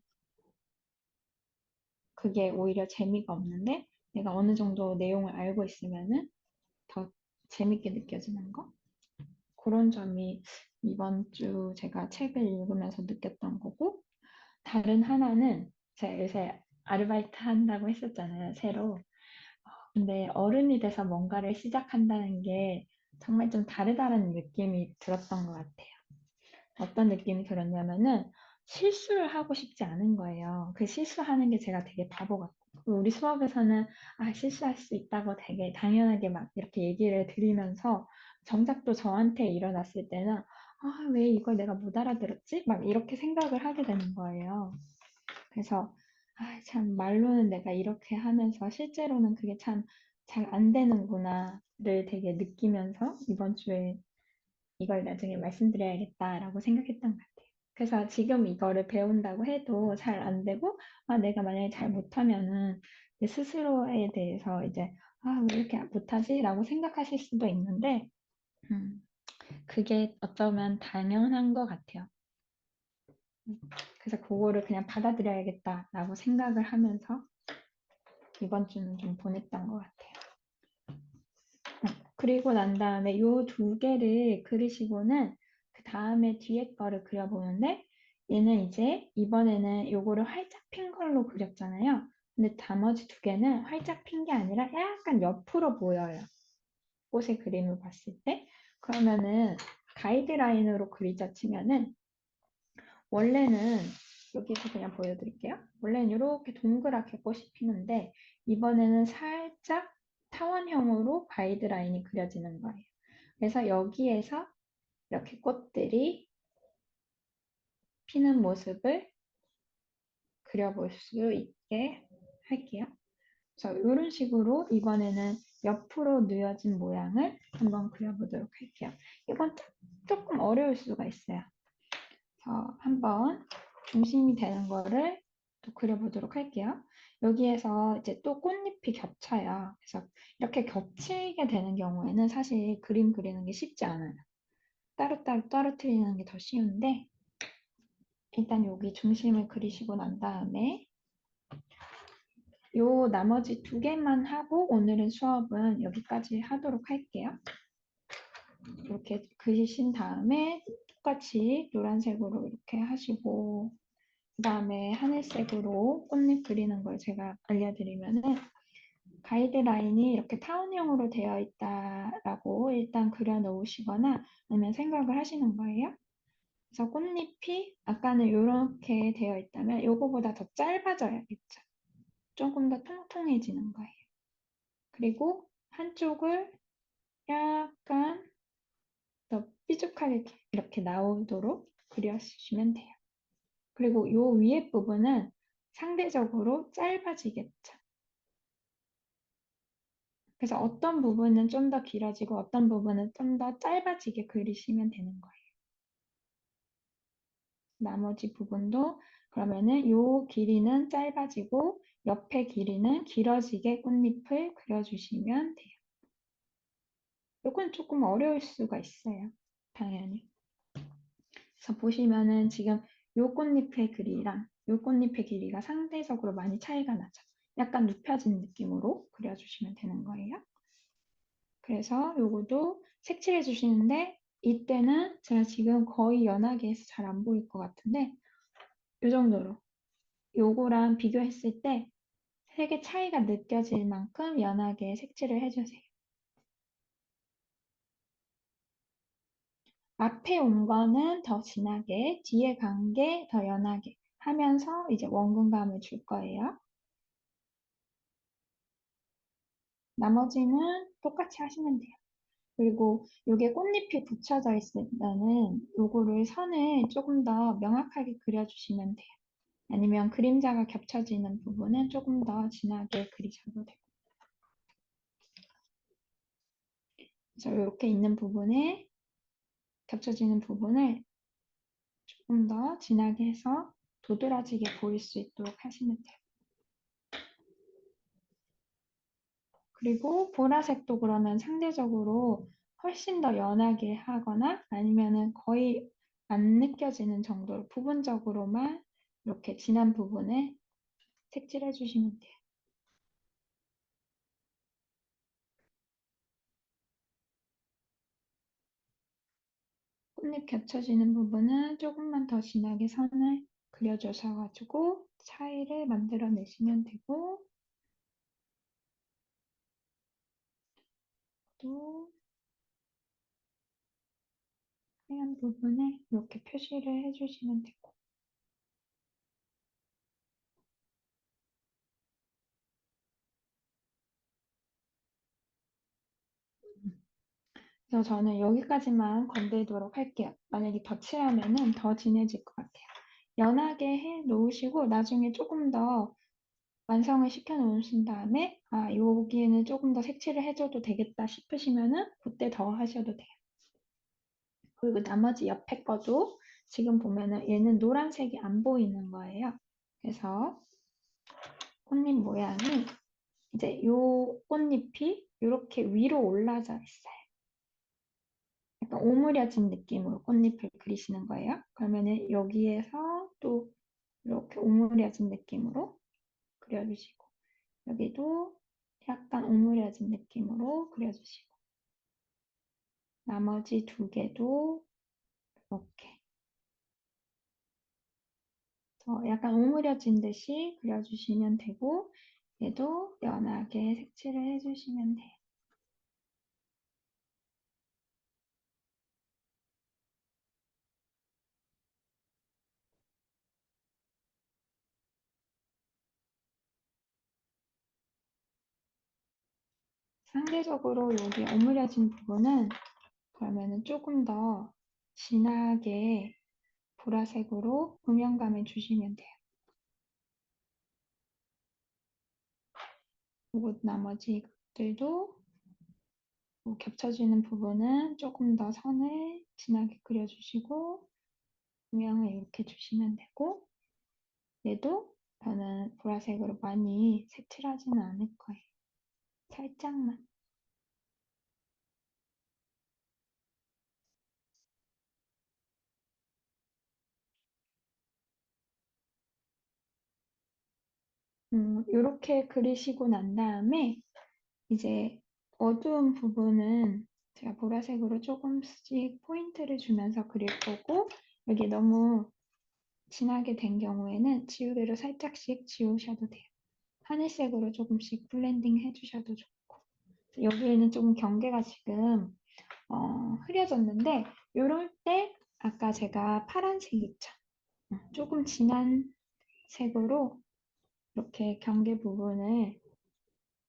그게 오히려 재미가 없는데 내가 어느 정도 내용을 알고 있으면은 더 재밌게 느껴지는 거? 그런 점이 이번 주 제가 책을 읽으면서 느꼈던 거고, 다른 하나는 제가 요새 아르바이트 한다고 했었잖아요, 새로. 근데 어른이 돼서 뭔가를 시작한다는 게 정말 좀 다르다는 느낌이 들었던 것 같아요. 어떤 느낌이 들었냐면은 실수를 하고 싶지 않은 거예요. 그 실수하는 게 제가 되게 바보 같고. 우리 수업에서는 아, 실수할 수 있다고 되게 당연하게 막 이렇게 얘기를 드리면서 정작 또 저한테 일어났을 때는 아, 왜 이걸 내가 못 알아들었지? 막 이렇게 생각을 하게 되는 거예요. 그래서 아, 참 말로는 내가 이렇게 하면서 실제로는 그게 참 잘 안 되는구나를 되게 느끼면서 이번 주에 이걸 나중에 말씀드려야겠다라고 생각했던 것 같아요. 그래서 지금 이거를 배운다고 해도 잘 안 되고, 아, 내가 만약에 잘 못하면은 내 스스로에 대해서 이제, 아, 왜 이렇게 못하지? 라고 생각하실 수도 있는데, 음, 그게 어쩌면 당연한 것 같아요. 그래서 그거를 그냥 받아들여야겠다라고 생각을 하면서 이번 주는 좀 보냈던 것 같아요. 그리고 난 다음에 요 두 개를 그리시고는 그 다음에 뒤에 거를 그려보는데 얘는 이제 이번에는 요거를 활짝 핀 걸로 그렸잖아요. 근데 나머지 두 개는 활짝 핀 게 아니라 약간 옆으로 보여요. 꽃의 그림을 봤을 때. 그러면은 가이드라인으로 그리자 치면은 원래는 여기서 그냥 보여드릴게요. 원래는 이렇게 동그랗게 꽃이 피는데 이번에는 살짝 타원형으로 가이드라인이 그려지는 거예요. 그래서 여기에서 이렇게 꽃들이 피는 모습을 그려볼 수 있게 할게요. 그래서 이런 식으로 이번에는 옆으로 누워진 모양을 한번 그려보도록 할게요. 이건 조금 어려울 수가 있어요. 그래서 한번 중심이 되는 거를 또 그려보도록 할게요. 여기에서 이제 또 꽃잎이 겹쳐요. 그래서 이렇게 겹치게 되는 경우에는 사실 그림 그리는 게 쉽지 않아요. 따로따로 떨어뜨리는 게 더 쉬운데 일단 여기 중심을 그리시고 난 다음에 요 나머지 두 개만 하고 오늘은 수업은 여기까지 하도록 할게요. 이렇게 그리신 다음에 똑같이 노란색으로 이렇게 하시고 그 다음에 하늘색으로 꽃잎 그리는 걸 제가 알려드리면은 가이드라인이 이렇게 타원형으로 되어 있다라고 일단 그려 놓으시거나 아니면 생각을 하시는 거예요. 그래서 꽃잎이 아까는 이렇게 되어 있다면 요거보다 더 짧아져야겠죠. 조금 더 통통해지는 거예요. 그리고 한쪽을 약간 더 삐죽하게 이렇게 나오도록 그려주시면 돼요. 그리고 요 위에 부분은 상대적으로 짧아지겠죠. 그래서 어떤 부분은 좀 더 길어지고 어떤 부분은 좀 더 짧아지게 그리시면 되는 거예요. 나머지 부분도 그러면은 요 길이는 짧아지고 옆에 길이는 길어지게 꽃잎을 그려주시면 돼요. 이건 조금 어려울 수가 있어요. 당연히. 그래서 보시면은 지금 요 꽃잎의 길이랑 요 꽃잎의 길이가 상대적으로 많이 차이가 나죠. 약간 눕혀진 느낌으로 그려주시면 되는 거예요. 그래서 요거도 색칠해 주시는데 이때는 제가 지금 거의 연하게 해서 잘 안 보일 것 같은데 요 정도로 요거랑 비교했을 때 색의 차이가 느껴질 만큼 연하게 색칠을 해주세요. 앞에 온 거는 더 진하게, 뒤에 간 게 더 연하게 하면서 이제 원근감을 줄 거예요. 나머지는 똑같이 하시면 돼요. 그리고 이게 꽃잎이 붙여져 있으면은 요거를 선을 조금 더 명확하게 그려주시면 돼요. 아니면 그림자가 겹쳐지는 부분은 조금 더 진하게 그리셔도 되고. 그래서 이렇게 있는 부분에 겹쳐지는 부분을 조금 더 진하게 해서 도드라지게 보일 수 있도록 하시면 돼요. 그리고 보라색도 그러면 상대적으로 훨씬 더 연하게 하거나 아니면은 거의 안 느껴지는 정도로 부분적으로만 이렇게 진한 부분에 색칠해 주시면 돼요. 꽃잎 겹쳐지는 부분은 조금만 더 진하게 선을 그려주셔가지고 차이를 만들어내시면 되고 또 하얀 부분에 이렇게 표시를 해주시면 되고 그래서 저는 여기까지만 건들도록 할게요. 만약에 더 칠하면은 더 진해질 것 같아요. 연하게 해 놓으시고 나중에 조금 더 완성을 시켜 놓으신 다음에 아 여기에는 조금 더 색칠을 해줘도 되겠다 싶으시면은 그때 더 하셔도 돼요. 그리고 나머지 옆에 거도 지금 보면은 얘는 노란색이 안 보이는 거예요. 그래서 꽃잎 모양이 이제 요 꽃잎이 이렇게 위로 올라져 있어요. 약간 오므려진 느낌으로 꽃잎을 그리시는 거예요. 그러면은 여기에서 또 이렇게 오므려진 느낌으로 그려주시고 여기도 약간 오므려진 느낌으로 그려주시고 나머지 두 개도 이렇게 약간 오므려진 듯이 그려주시면 되고 얘도 연하게 색칠을 해주시면 돼요. 상대적으로 여기 어무려진 부분은 그러면은 조금 더 진하게 보라색으로 음영감을 주시면 돼요. 그리고 나머지 것들도 겹쳐지는 부분은 조금 더 선을 진하게 그려주시고 음영을 이렇게 주시면 되고 얘도 저는 보라색으로 많이 색칠하지는 않을 거예요. 살짝만. 이렇게 그리시고 난 다음에 이제 어두운 부분은 제가 보라색으로 조금씩 포인트를 주면서 그릴 거고 여기 너무 진하게 된 경우에는 지우개로 살짝씩 지우셔도 돼요. 하늘색으로 조금씩 블렌딩 해주셔도 좋고 여기에는 조금 경계가 지금 흐려졌는데 이럴 때 아까 제가 파란색 있죠? 조금 진한 색으로 이렇게 경계 부분을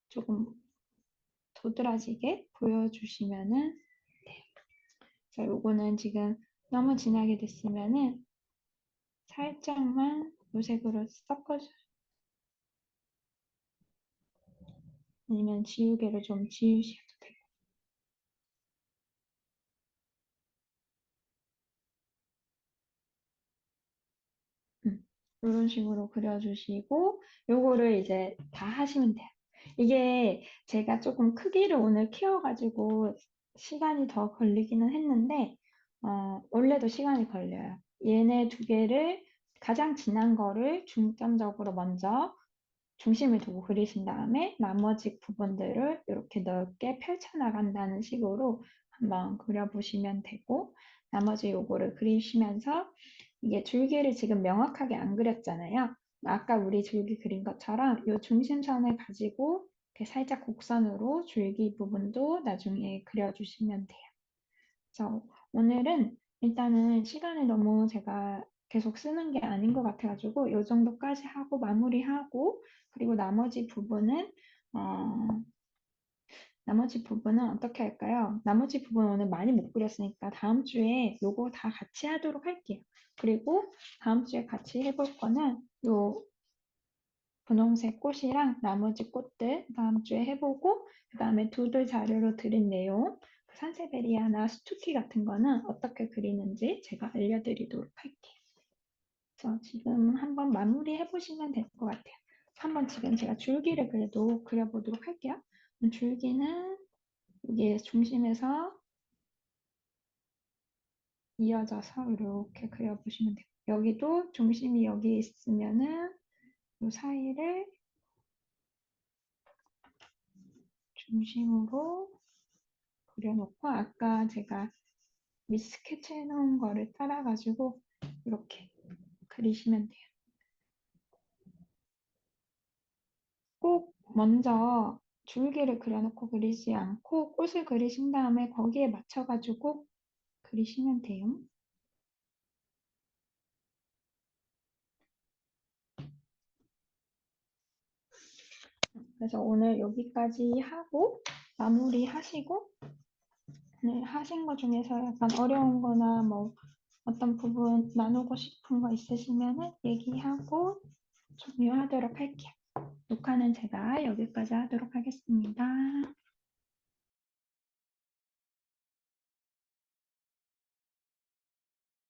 조금 도드라지게 보여주시면은 돼요. 자, 요거는 지금 너무 진하게 됐으면은 살짝만 요색으로 섞어줘. 아니면 지우개로 좀 지우셔도 돼요. 이런 식으로 그려주시고 요거를 이제 다 하시면 돼요. 이게 제가 조금 크기를 오늘 키워가지고 시간이 더 걸리기는 했는데 원래도 시간이 걸려요. 얘네 두 개를 가장 진한 거를 중점적으로 먼저 중심을 두고 그리신 다음에 나머지 부분들을 이렇게 넓게 펼쳐나간다는 식으로 한번 그려보시면 되고 나머지 요거를 그리시면서 이게 줄기를 지금 명확하게 안 그렸잖아요. 아까 우리 줄기 그린 것처럼 이 중심선을 가지고 이렇게 살짝 곡선으로 줄기 부분도 나중에 그려주시면 돼요. 그래서 오늘은 일단은 시간을 너무 제가 계속 쓰는 게 아닌 것 같아가지고 이 정도까지 하고 마무리하고 그리고 어, 나머지 부분은 어떻게 할까요? 나머지 부분 오늘 많이 못 그렸으니까 다음 주에 요거 다 같이 하도록 할게요. 그리고 다음 주에 같이 해볼 거는 요 분홍색 꽃이랑 나머지 꽃들 다음 주에 해보고 그 다음에 두들 자료로 드린 내용 그 산세베리아나 스투키 같은 거는 어떻게 그리는지 제가 알려드리도록 할게요. 그래서 지금 한번 마무리 해보시면 될 것 같아요. 한번 지금 제가 줄기를 그래도 그려보도록 할게요. 줄기는 이게 중심에서 이어져서 이렇게 그려보시면 돼요. 여기도 중심이 여기 있으면은 이 사이를 중심으로 그려놓고 아까 제가 미스케치 해놓은 거를 따라가지고 이렇게 그리시면 돼요. 꼭 먼저 줄기를 그려놓고 그리지 않고 꽃을 그리신 다음에 거기에 맞춰가지고 그리시면 돼요. 그래서 오늘 여기까지 하고 마무리 하시고 네, 하신 거 중에서 약간 어려운 거나 뭐 어떤 부분 나누고 싶은 거 있으시면 얘기하고 종료하도록 할게요. 녹화는 제가 여기까지 하도록 하겠습니다.